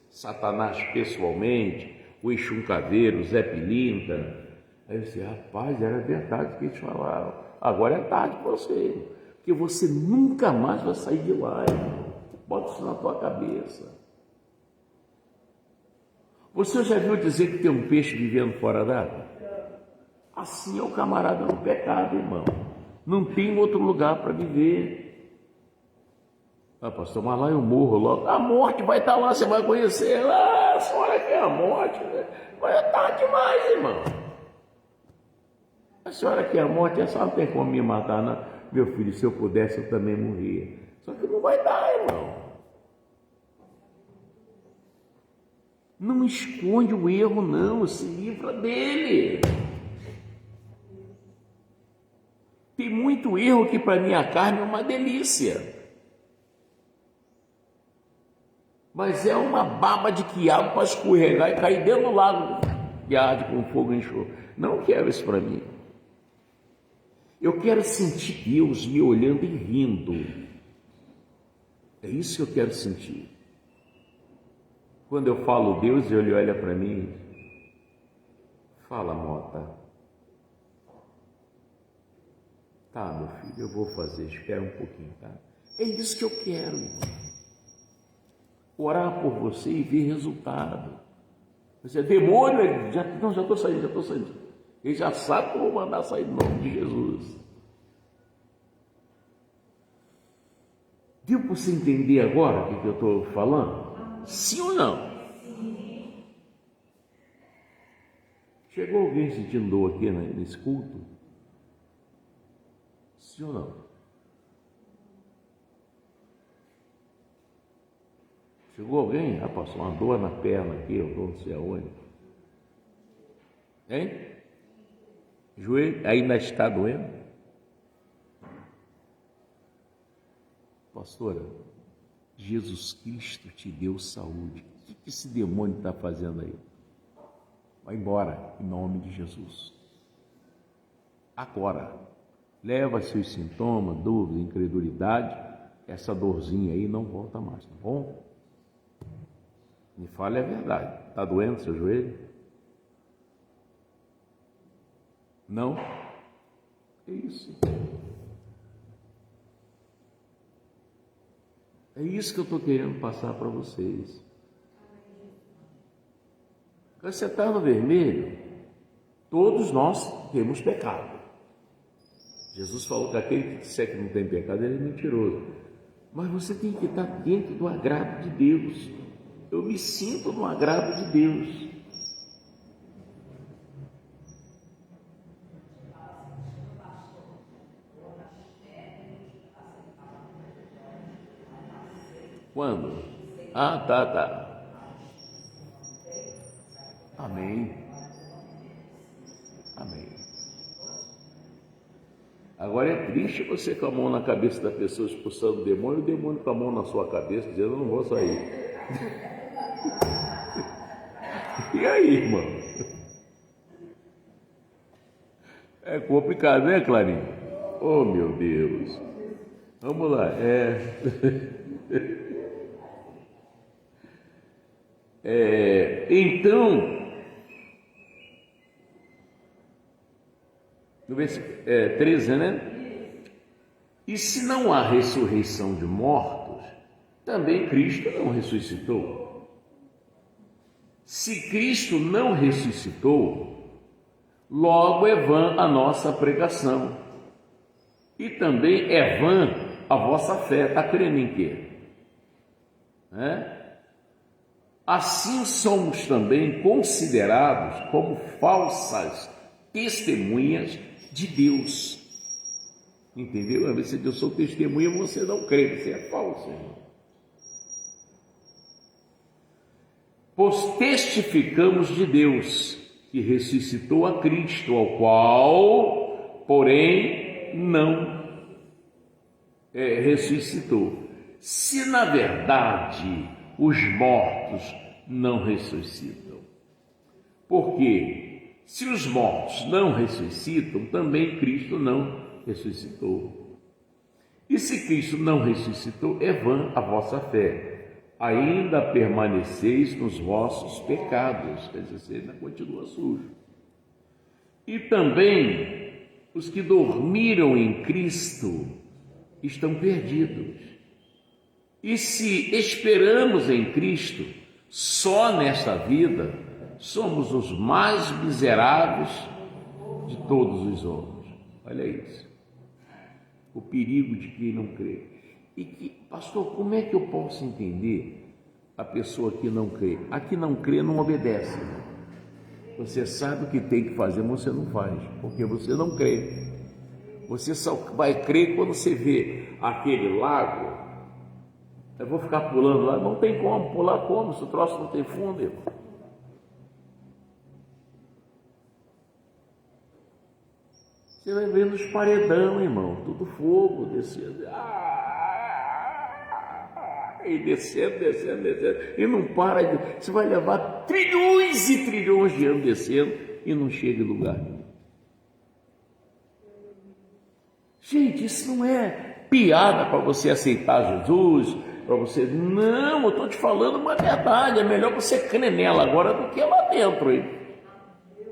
A: Satanás pessoalmente, o Exu Caveiro, o Zé Pilintra. Aí você, rapaz, era verdade que eles falaram. Agora é tarde para você, porque você nunca mais vai sair de lá, irmão. Bota isso na tua cabeça. Você já viu dizer que tem um peixe vivendo fora d'água? Assim é o camarada no pecado, irmão. Não tem outro lugar para viver. Ah, pastor, mas lá eu morro logo. A morte vai estar lá, você vai conhecer ela. A senhora quer a morte, né? Mas é tarde demais, irmão. A senhora quer a morte, a senhora não tem como me matar, não. Meu filho, se eu pudesse, eu também morria. Só que não vai dar, irmão. Não esconde o erro, não. Se livra dele. Tem muito erro que para minha carne é uma delícia. Mas é uma baba de quiabo para escorregar e cair dentro do lago que arde com fogo e enxofre. Não quero isso para mim. Eu quero sentir Deus me olhando e rindo. É isso que eu quero sentir. Quando eu falo Deus, ele olha para mim. Fala, Mota. Tá, meu filho, eu vou fazer. Espera um pouquinho, tá? É isso que eu quero, irmão. Orar por você e ver resultado. Você é demônio? Já estou saindo. Ele já sabe que eu vou mandar sair no nome de Jesus. Deu para você entender agora o que eu estou falando? Sim ou não? Chegou alguém sentindo dor aqui nesse culto? Sim ou não? Chegou alguém? Ah, passou uma dor na perna aqui, eu não sei aonde. Hein? Joelho ainda está doendo? Pastora, Jesus Cristo te deu saúde. O que esse demônio está fazendo aí? Vai embora, em nome de Jesus. Agora, leva seus sintomas, dúvida, incredulidade, essa dorzinha aí não volta mais, tá bom? Me fale a verdade. Está doendo seu joelho? Não? É isso. É isso que eu estou querendo passar para vocês. Você está no vermelho, todos nós temos pecado. Jesus falou que aquele que disser que não tem pecado, ele é mentiroso. Mas você tem que estar dentro do agrado de Deus. Eu me sinto no agrado de Deus. Quando? Ah, tá. Amém. Agora é triste você com a mão na cabeça da pessoa expulsando o demônio com a mão na sua cabeça dizendo: eu não vou sair. E aí, irmão? É complicado, né, Clarinho? Oh, meu Deus. Vamos lá. Então, no versículo 13, né? E se não há ressurreição de mortos, também Cristo não ressuscitou. Se Cristo não ressuscitou, logo é vã a nossa pregação, e também é vã a vossa fé. Está crendo em quê? Assim somos também considerados como falsas testemunhas de Deus. Entendeu? Às vezes eu sou testemunha, você não crê, você é falso, irmão. Pois testificamos de Deus que ressuscitou a Cristo, ao qual, porém, não ressuscitou. Se na verdade os mortos não ressuscitam. Porque se os mortos não ressuscitam, também Cristo não ressuscitou. E se Cristo não ressuscitou, é vã a vossa fé. Ainda permaneceis nos vossos pecados, quer dizer, você ainda continua sujo. E também os que dormiram em Cristo estão perdidos. E se esperamos em Cristo só nesta vida, somos os mais miseráveis de todos os homens. Olha isso. O perigo de quem não crê. E que, pastor, como é que eu posso entender a pessoa que não crê? A que não crê não obedece. Você sabe o que tem que fazer, mas você não faz, porque você não crê. Você só vai crer quando você vê aquele lago. Eu vou ficar pulando lá, não tem como pular, como? Se o troço não tem fundo, irmão. Você vai vendo os paredão, irmão, tudo fogo, descendo, e descendo, e não para, você vai levar trilhões e trilhões de anos descendo e não chega em lugar nenhum. Gente, isso não é piada para você aceitar Jesus, para você, não, eu estou te falando uma verdade, é melhor você crer nela agora do que lá dentro, hein?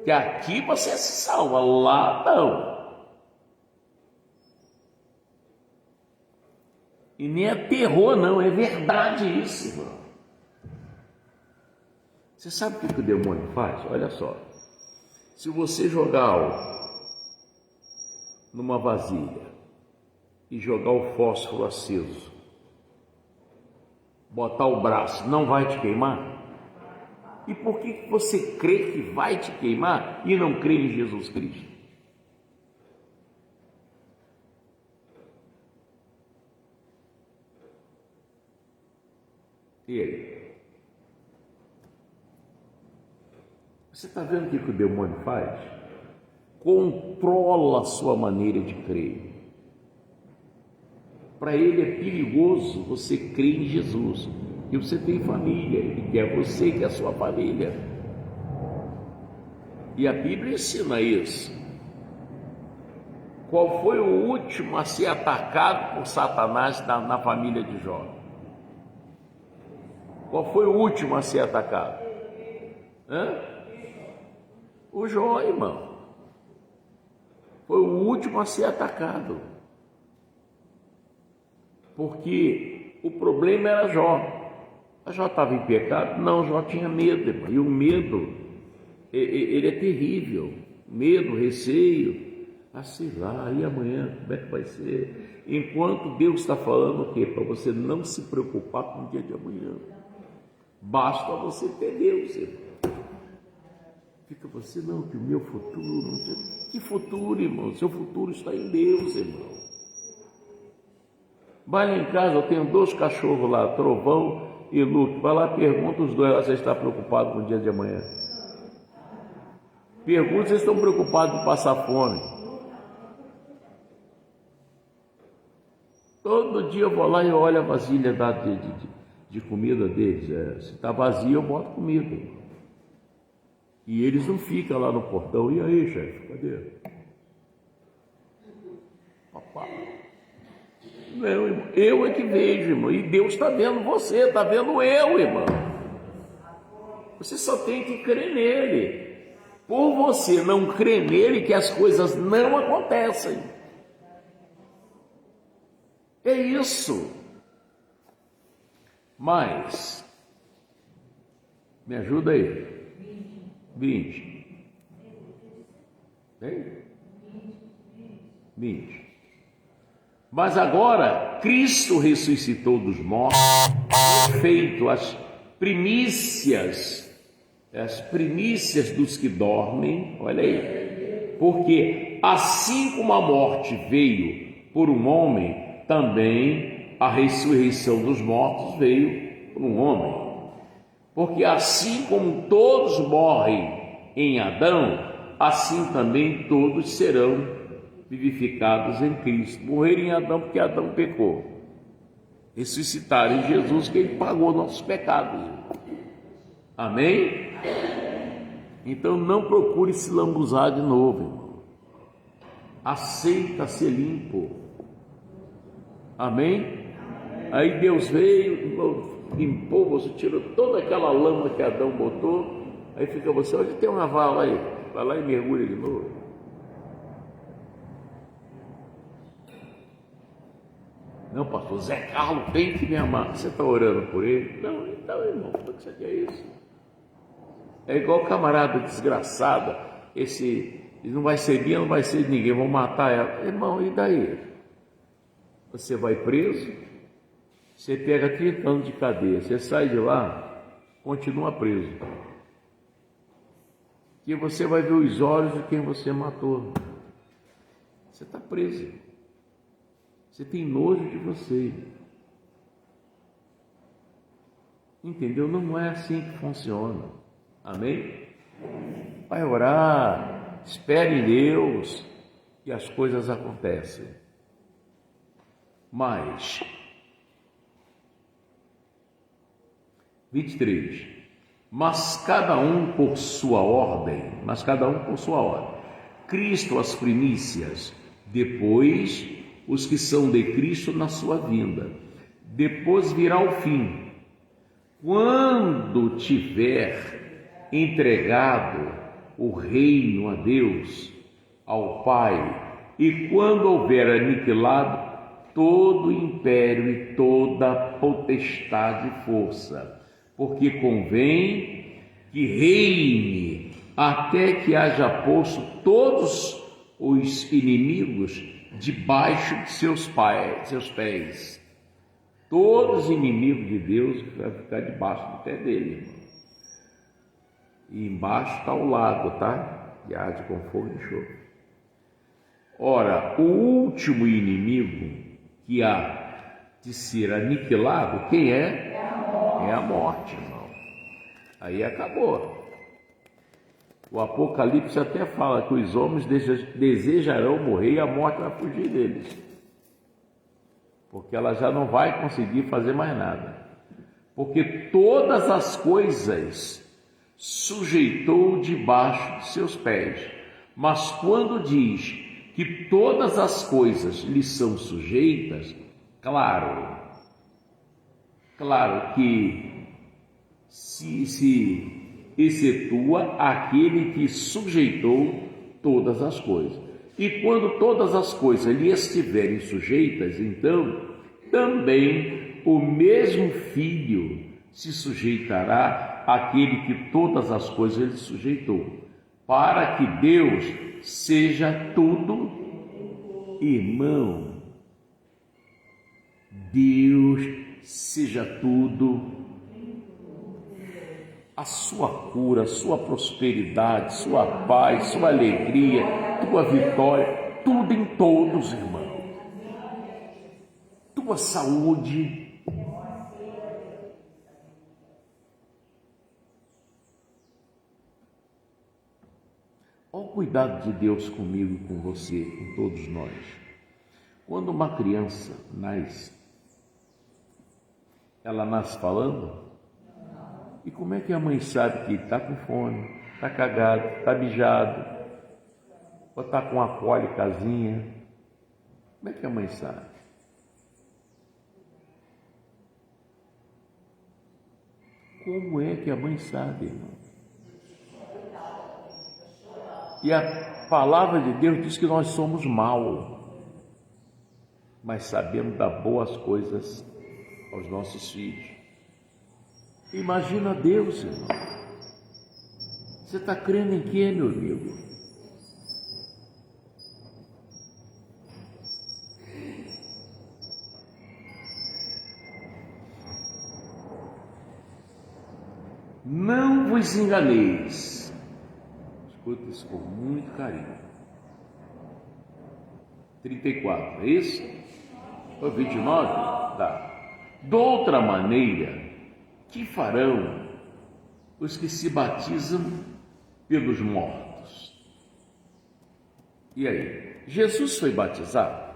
A: Que aqui você se salva, lá não. E nem é terror, não, é verdade isso, irmão. Você sabe o que o demônio faz? Olha só. Se você jogar álcool numa vasilha e jogar o fósforo aceso, botar o braço, não vai te queimar? E por que você crê que vai te queimar e não crê em Jesus Cristo? E aí? Você está vendo o que o demônio faz? Controla a sua maneira de crer. Para ele é perigoso você crer em Jesus. E você tem família, ele quer você, quer a sua família. E a Bíblia ensina isso. Qual foi o último a ser atacado por Satanás na família de Jó? Qual foi o último a ser atacado? O Jó, irmão. Foi o último a ser atacado. Porque o problema era Jó. A Jó estava em pecado? Não, Jó tinha medo, irmão. E o medo, ele é terrível. Medo, receio. Sei lá, e amanhã, como é que vai ser? Enquanto Deus está falando o quê? Para você não se preocupar com o dia de amanhã. Basta você ter Deus, irmão. Fica você, não, que o meu futuro, não sei. Que futuro, irmão? Seu futuro está em Deus, irmão. Vai lá em casa, eu tenho 2 cachorros lá, Trovão e Luke. Vai lá, pergunta os dois, você está preocupado com o dia de amanhã? Pergunta se estão preocupados em passar fome. Todo dia eu vou lá e olho a vasilha de comida deles. Se está vazia, eu boto comida. E eles não ficam lá no portão. E aí, chefe, cadê? Papai. Não, irmão. Eu é que vejo, irmão. E Deus está vendo você, está vendo eu, irmão. Você só tem que crer nele. Por você não crer nele, que as coisas não acontecem. É isso. Mas, me ajuda aí. 20. Tem? 20. Mas agora, Cristo ressuscitou dos mortos, feito as primícias dos que dormem, olha aí, porque assim como a morte veio por um homem, também a ressurreição dos mortos veio por um homem. Porque assim como todos morrem em Adão, assim também todos serão vivificados em Cristo. Morreram em Adão porque Adão pecou. Ressuscitaram em Jesus, que ele pagou nossos pecados. Amém? Então não procure se lambuzar de novo, irmão. Aceita ser limpo. Amém? Aí Deus veio, limpou, você tirou toda aquela lama que Adão botou, aí fica você, olha, tem uma vala aí, vai lá e mergulha de novo. Não, pastor, Zé Carlos tem que me amar. Você está orando por ele? Não, então, irmão, como é que você quer isso? É igual camarada desgraçada, ele não vai ser minha, não vai ser de ninguém, vão matar ela. Irmão, e daí? Você vai preso, você pega 30 anos de cadeia, você sai de lá, continua preso. E você vai ver os olhos de quem você matou. Você está preso. Você tem nojo de você. Entendeu? Não é assim que funciona. Amém? Vai orar, espere em Deus e as coisas acontecem. Mas 23. Mas cada um por sua ordem. Cristo as primícias, depois os que são de Cristo na sua vinda. Depois virá o fim. Quando tiver entregado o reino a Deus, ao Pai, e quando houver aniquilado todo império e toda potestade e força, porque convém que reine até que haja posto todos os inimigos debaixo de seus pés. Todos os inimigos de Deus vão ficar debaixo do pé dele, irmão. E embaixo está o lago, tá? Que arde com fogo e enxofre. Ora, o último inimigo que há de ser aniquilado, quem é? É a morte, irmão. Aí acabou. O Apocalipse até fala que os homens desejarão morrer e a morte vai fugir deles. Porque ela já não vai conseguir fazer mais nada. Porque todas as coisas sujeitou debaixo de seus pés. Mas quando diz que todas as coisas lhe são sujeitas, claro que se excetua aquele que sujeitou todas as coisas. E quando todas as coisas lhe estiverem sujeitas, então também o mesmo Filho se sujeitará àquele que todas as coisas lhe sujeitou, para que Deus seja tudo, irmão. Deus seja tudo. A sua cura, sua prosperidade, sua paz, sua alegria, tua vitória, tudo em todos, irmão. Tua saúde. Olha o cuidado de Deus comigo e com você, com todos nós. Quando uma criança nasce, ela nasce falando? E como é que a mãe sabe que está com fome, está cagado, está mijado, ou está com uma cólicazinha? Como é que a mãe sabe? Como é que a mãe sabe, irmão? E a palavra de Deus diz que nós somos mau, mas sabemos dar boas coisas aos nossos filhos. Imagina Deus, irmão. Você está crendo em quê, meu amigo? Não vos enganeis. Escuta isso com muito carinho. 34, é isso? Ou 29? Tá. De outra maneira, que farão os que se batizam pelos mortos? E aí? Jesus foi batizado?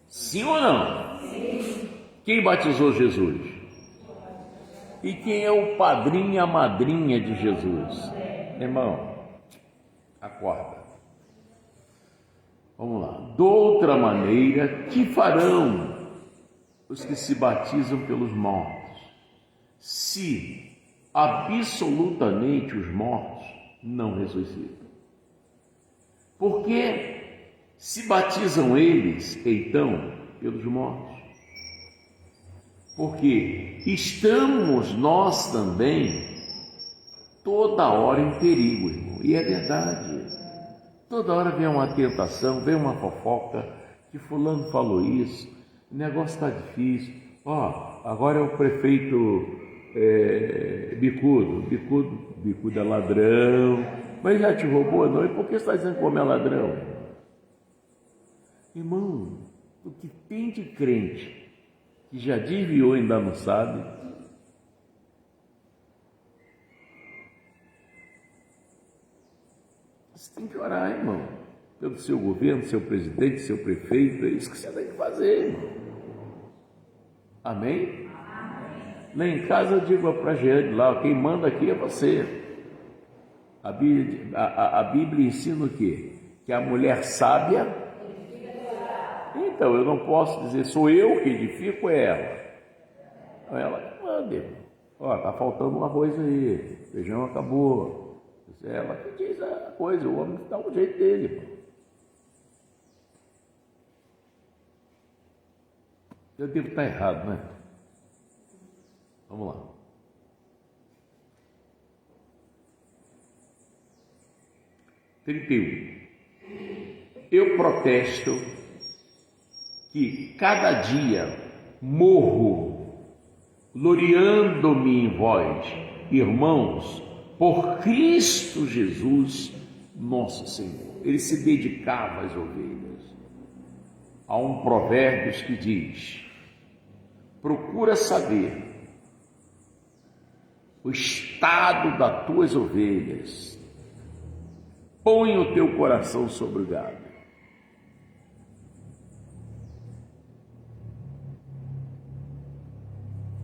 A: Sim ou não? Sim. Quem batizou Jesus? E quem é o padrinho e a madrinha de Jesus? Irmão, acorda. Vamos lá. De outra maneira, que farão os que se batizam pelos mortos? Se absolutamente os mortos não ressuscitam. Porque se batizam eles, então, pelos mortos? Porque estamos nós também toda hora em perigo, irmão. E é verdade. Toda hora vem uma tentação, vem uma fofoca, que fulano falou isso, o negócio está difícil. Agora é o prefeito bicudo é ladrão, mas já te roubou, não? E por que você está dizendo que homem é ladrão? Irmão, o que tem de crente que já desviou e ainda não sabe? Você tem que orar, irmão, pelo seu governo, seu presidente, seu prefeito. É isso que você tem que fazer, irmão. Amém? Lá em casa eu digo para a Jeane lá, quem manda aqui é você. A Bíblia ensina o quê? Que a mulher sábia... Então, eu não posso dizer, sou eu que edifico, é ela. Então, ela que manda, irmão. Tá faltando uma coisa aí, o feijão acabou. É ela que diz a coisa, o homem dá o jeito dele, irmão. Eu devo estar errado, né? Vamos lá. 31. Eu protesto que cada dia morro gloriando-me em vós, irmãos, por Cristo Jesus, nosso Senhor. Ele se dedicava às ovelhas. Há um provérbio que diz: procura saber o estado das tuas ovelhas, põe o teu coração sobre o gado.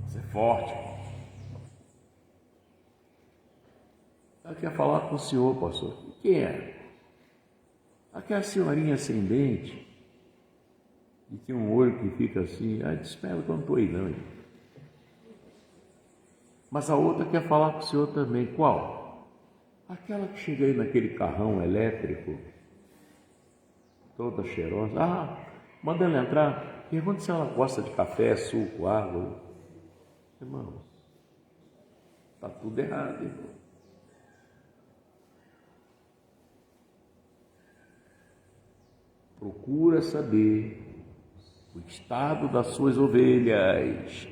A: Isso é forte. Ela quer falar com o senhor, pastor. Quem é? Aquela senhorinha ascendente, e tem um olho que fica assim, espera que eu não estou aí não. Mas a outra quer falar com o senhor também. Qual? Aquela que chega aí naquele carrão elétrico, toda cheirosa. Manda ela entrar. Pergunta se ela gosta de café, suco, água. Irmãos, está tudo errado, irmão. Procura saber o estado das suas ovelhas.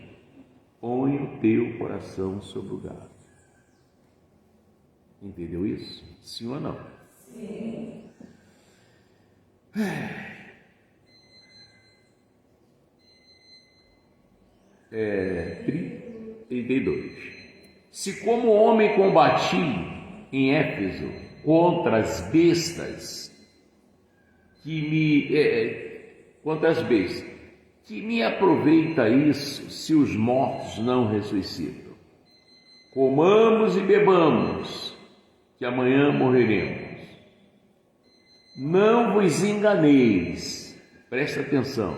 A: Põe o teu coração sobre o gado. Entendeu isso? Sim ou não? Sim. 32. Se como homem combati em Éfeso contra as bestas que me aproveita isso se os mortos não ressuscitam? Comamos e bebamos, que amanhã morreremos. Não vos enganeis, presta atenção,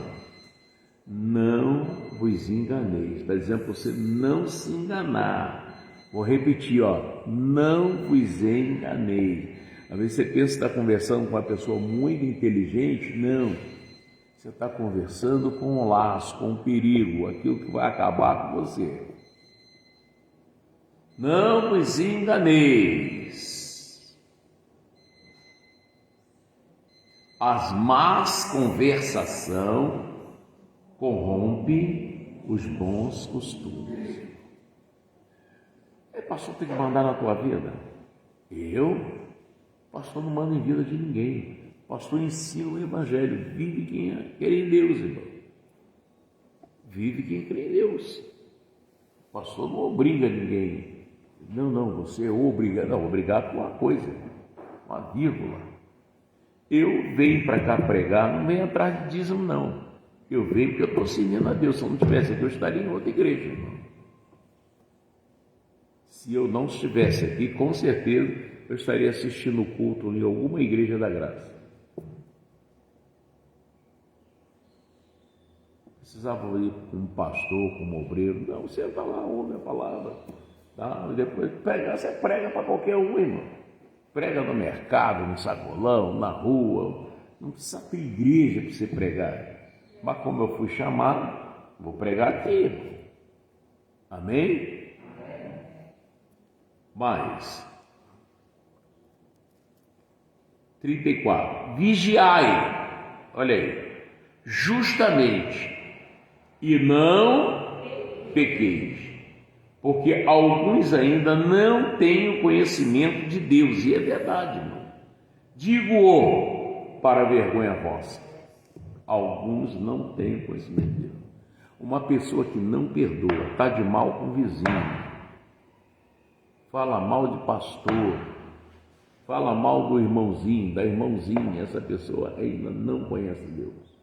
A: não vos enganeis, está dizendo para você não se enganar. Vou repetir, não vos enganeis. Às vezes você pensa que está conversando com uma pessoa muito inteligente, não. Você está conversando com um laço, com um perigo, aquilo que vai acabar com você. Não vos enganeis. As más conversação corrompe os bons costumes. Pastor, tem que mandar na tua vida? Pastor, não manda em vida de ninguém. Pastor, ensina o Evangelho. Vive quem crê em Deus, irmão. Vive quem crê em Deus. Pastor não obriga ninguém. Não, você é obrigado. Não, obrigado por uma coisa, uma vírgula. Eu venho para cá pregar, não venho atrás de dízimo, não. Eu venho porque eu estou servindo a Deus. Se eu não tivesse aqui, eu estaria em outra igreja, irmão. Se eu não estivesse aqui, com certeza eu estaria assistindo o culto em alguma igreja da graça. Precisava ir com um pastor, com um obreiro. Não, você está lá, ouve a palavra. Tá? E depois você prega para qualquer um, irmão. Prega no mercado, no sacolão, na rua. Não precisa ter igreja para você pregar. Mas como eu fui chamado, vou pregar aqui. Amém? Mas 34. Vigiai, olha aí, justamente, e não pequeis, porque alguns ainda não têm o conhecimento de Deus, e é verdade, irmão. Digo-o para vergonha vossa. Alguns não têm o conhecimento de Deus. Uma pessoa que não perdoa, está de mal com o vizinho, fala mal de pastor, fala mal do irmãozinho, da irmãozinha, essa pessoa ainda não conhece Deus.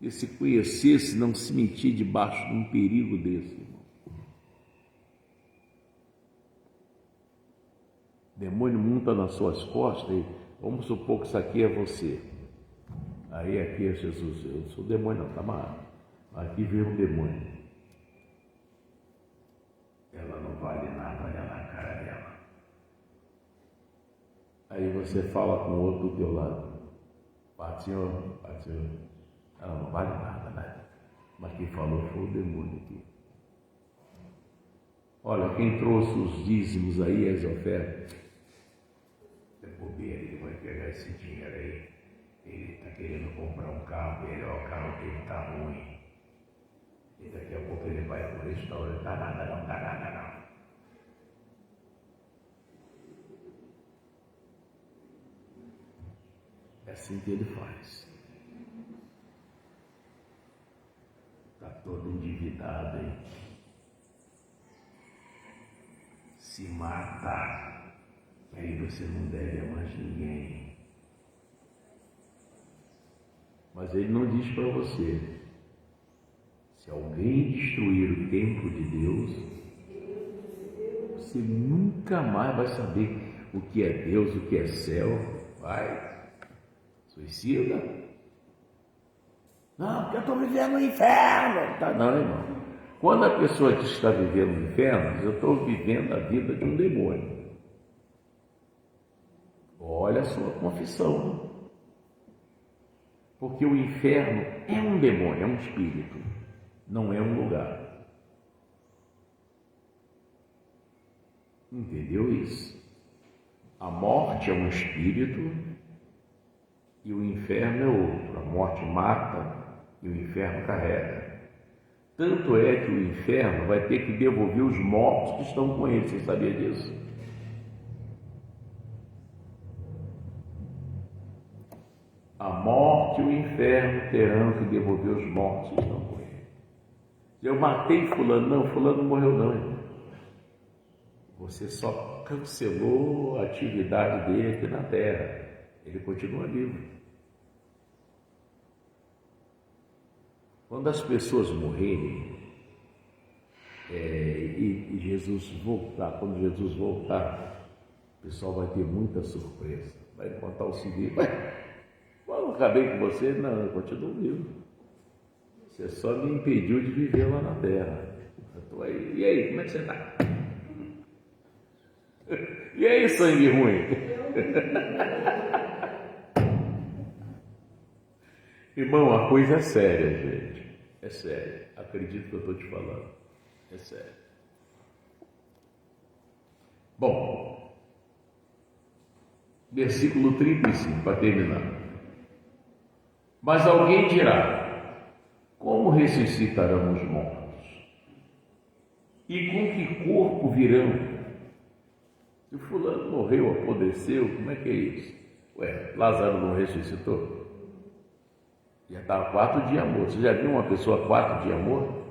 A: E se conhecesse, não se meter debaixo de um perigo desse, irmão. O demônio monta nas suas costas e vamos supor que isso aqui é você. Aí aqui é Jesus. Eu não sou demônio, não, tá amarrado. Aqui veio um demônio. Ela não vale nada, olha na cara dela. Aí você fala com o outro do teu lado. Senhor. Ela não vale nada, né? Mas quem falou foi o demônio aqui. Olha, quem trouxe os dízimos aí, as ofertas, bobeira, ele vai pegar esse dinheiro aí, ele está querendo comprar um carro melhor, o carro dele está ruim. E daqui a pouco ele vai para o restaurante, dá nada não, dá nada não. É assim que ele faz. Está todo endividado, hein? Se mata, aí você não deve a mais ninguém. Mas ele não diz para você, se alguém destruir o templo de Deus, você nunca mais vai saber o que é Deus, o que é céu. Vai, suicida. Não, porque eu estou vivendo no inferno. Tá, não, irmão. Quando a pessoa diz que está vivendo no inferno, eu estou vivendo a vida de um demônio. Olha a sua confissão. Porque o inferno é um demônio, é um espírito, não é um lugar. Entendeu isso? A morte é um espírito e o inferno é outro. A morte mata e o inferno carrega. Tanto é que o inferno vai ter que devolver os mortos que estão com ele. Você sabia disso? A morte e o inferno terão que devolver os mortos que estão com ele. Eu matei fulano, não, fulano não morreu não, irmão. Você só cancelou a atividade dele aqui na terra. Ele continua vivo. Quando as pessoas morrerem e Jesus voltar, quando Jesus voltar, o pessoal vai ter muita surpresa. Vai contar o seguinte: eu não acabei com você? Não, eu continuo vivo. Você só me impediu de viver lá na terra. Eu tô aí. E aí, como é que você está? E aí, sangue ruim? Irmão, a coisa é séria, gente. É sério. Acredito que eu estou te falando. É sério. Bom, versículo 35, para terminar. Mas alguém dirá: como ressuscitarão os mortos? E com que corpo virão? Se o fulano morreu, apodreceu, como é que é isso? Ué, Lázaro não ressuscitou? Já estava 4 dias morto. Você já viu uma pessoa 4 dias morta?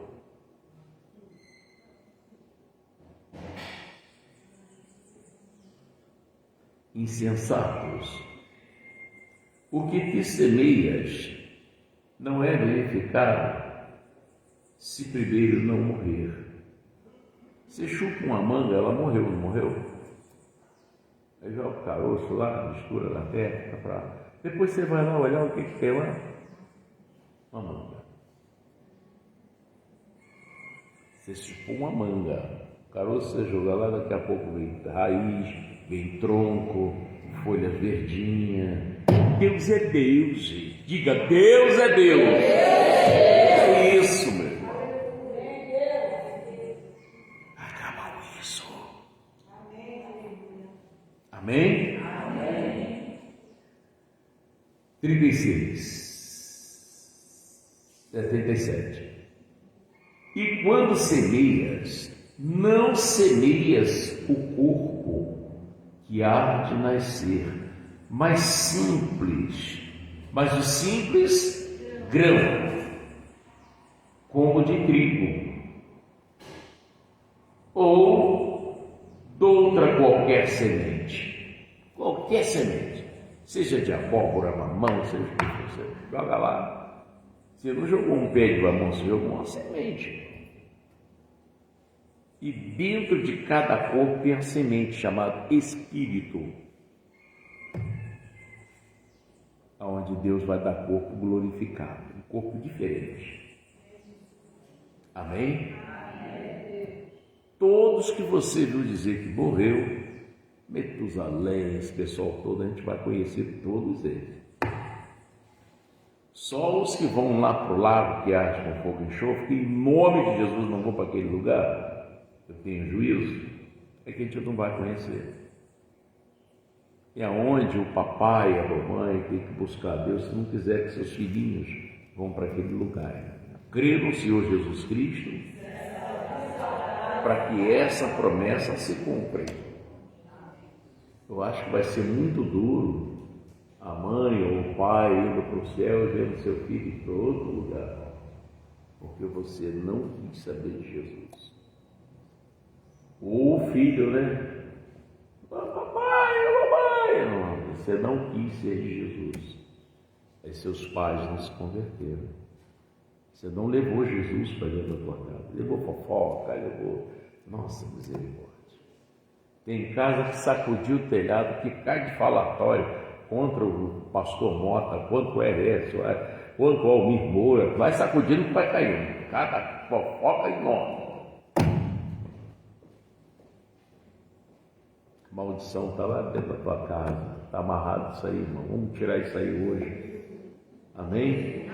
A: Insensatos, o que te semeias não é verificado se primeiro não morrer. Você chupa uma manga, ela morreu, não morreu? Aí joga o caroço lá, mistura na terra, depois você vai lá olhar o que tem lá. Uma manga. Você chupou uma manga, o caroço você joga lá, daqui a pouco vem raiz, vem tronco, folhas verdinhas. Deus é Deus, gente. Diga, Deus é Deus. É isso, meu irmão. Acaba com isso. Amém? Amém. 37. E quando semeias, não semeias o corpo que há de nascer, mas o simples grão, como de trigo, ou de outra qualquer semente, seja de abóbora, mamão, seja o que você joga lá. Você não jogou um pé de mamão, você jogou uma semente. E dentro de cada corpo tem a semente chamada espírito, onde Deus vai dar corpo glorificado, um corpo diferente. Amém? Todos que você viu dizer que morreu, Metusalém, esse pessoal todo, a gente vai conhecer todos eles. Só os que vão lá para o lago que arde com fogo e enxofre, que em nome de Jesus não vão para aquele lugar, eu tenho juízo, é que a gente não vai conhecer. É onde o papai e a mamãe tem que buscar a Deus se não quiser que seus filhinhos vão para aquele lugar. Crê no Senhor Jesus Cristo para que essa promessa se cumpra. Eu acho que vai ser muito duro a mãe ou o pai indo para o céu e vendo seu filho ir para outro lugar, porque você não quis saber de Jesus. Ou o filho, né? Papai, mamãe, não, você não quis ser de Jesus. Aí seus pais não se converteram. Você não levou Jesus para dentro da tua casa. Levou fofoca, levou... Nossa, misericórdia. Tem casa que sacudiu o telhado, que cai de falatório contra o pastor Mota, contra o Ernesto, contra o Almir Moura. Vai sacudindo que vai caindo. Cada fofoca enorme. Maldição está lá dentro da tua casa. Está amarrado isso aí, irmão. Vamos tirar isso aí hoje. Amém?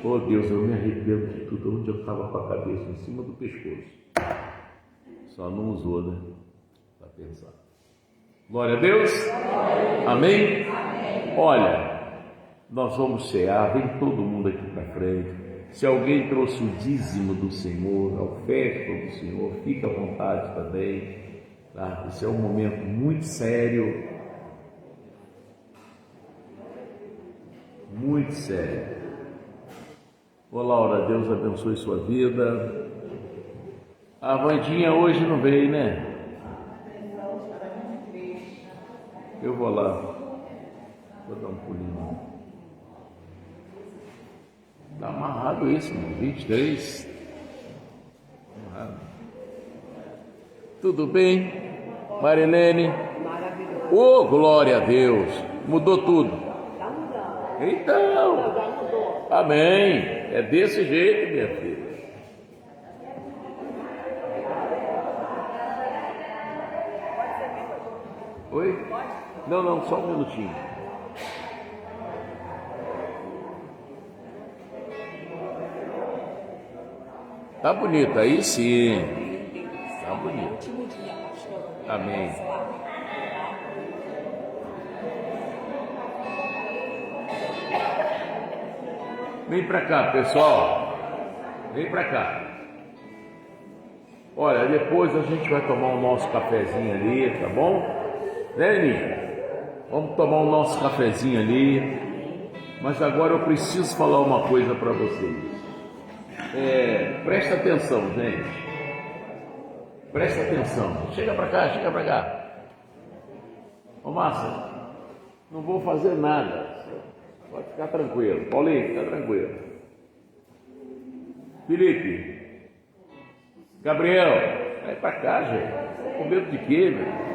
A: Oh Deus, eu me arrependo de tudo. Onde eu estava com a cabeça? Em cima do pescoço. Só não usou, né? Para pensar. Glória a Deus. Amém? Olha, nós vamos cear. Vem todo mundo aqui para frente. Se alguém trouxe o dízimo do Senhor, a oferta do Senhor, fica à vontade também. Tá? Esse é um momento muito sério. Muito sério. Ô Laura, Deus abençoe sua vida. A Vandinha hoje não veio, né? Eu vou lá. Vou dar um pulinho. Está amarrado isso, mano. 23. Amarrado. Tudo bem? Marilene?
C: Maravilhoso.
A: Oh, glória a Deus. Mudou tudo.
C: Tá mudando.
A: Então.
C: Já mudou.
A: Amém. É desse jeito, minha filha. Oi? Não, só um minutinho. Tá bonito, aí sim. Tá bonito.
C: Último dia, pastor.
A: Amém. Vem pra cá, pessoal. Vem pra cá. Olha, depois a gente vai tomar o nosso cafezinho ali, tá bom? Né, Aninha? Vamos tomar o nosso cafezinho ali. Mas agora eu preciso falar uma coisa para vocês. Presta atenção, gente. Presta atenção. Chega para cá. Ô Márcia, não vou fazer nada. Pode ficar tranquilo. Paulinho, fica tranquilo. Felipe, Gabriel, vai para cá, gente. Com medo de quê, meu?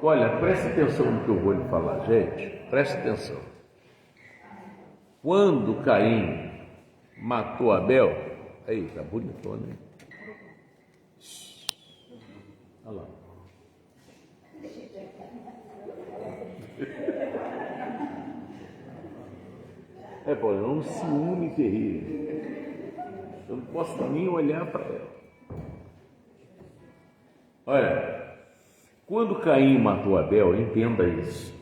A: Olha, presta atenção no que eu vou lhe falar, gente. Presta atenção. Quando Caim matou Abel, aí, tá bonitona, hein? Olha lá. Pô, é um ciúme terrível. Eu não posso nem olhar para ela. Olha, quando Caim matou Abel, entenda isso.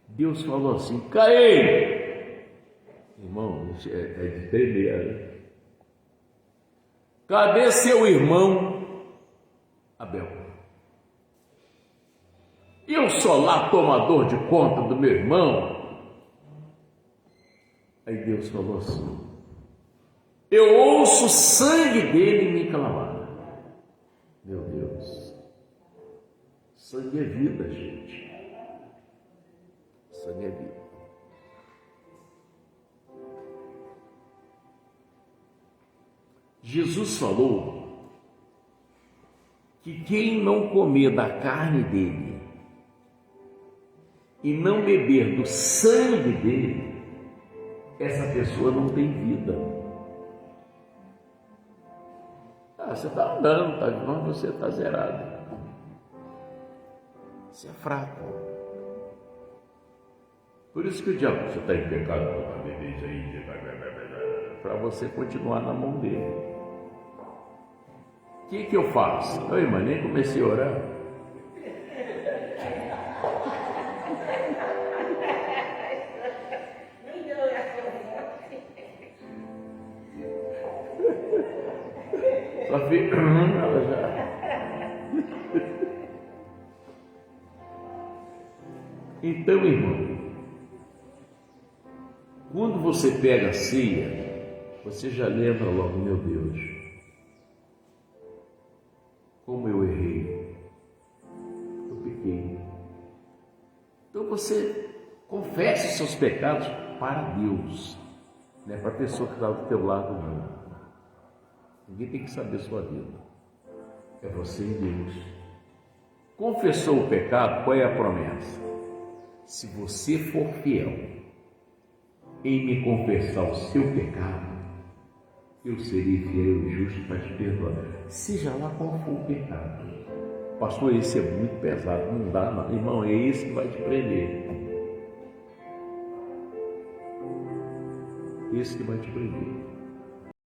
A: Deus falou assim: Caim! Irmão, isso é de tremer, né? Cadê seu irmão Abel? Eu sou lá tomador de conta do meu irmão. Aí Deus falou assim: eu ouço o sangue dele me clamar. Meu Deus, sangue é vida, gente. Sangue é vida. Jesus falou que quem não comer da carne dele e não beber do sangue dele, essa pessoa não tem vida. Você está andando, mas você está zerado. Você é fraco. Por isso que o diabo, você está em pecado, para beber isso aí, para você continuar na mão dele. que eu faço? Oi, irmã, nem comecei a orar. Só fica. Ela já. Então, irmão, quando você pega a ceia, você já lembra logo, meu Deus, como eu errei, eu pequei. Então você confessa os seus pecados para Deus, não é para a pessoa que está do teu lado, não. Ninguém tem que saber a sua vida, é você e Deus. Confessou o pecado, qual é a promessa? Se você for fiel em me confessar o seu pecado, eu serei fiel e justo para te perdoar, seja lá qual for o pecado. Pastor, esse é muito pesado, não dá não. Irmão, é esse que vai te prender. Esse que vai te prender.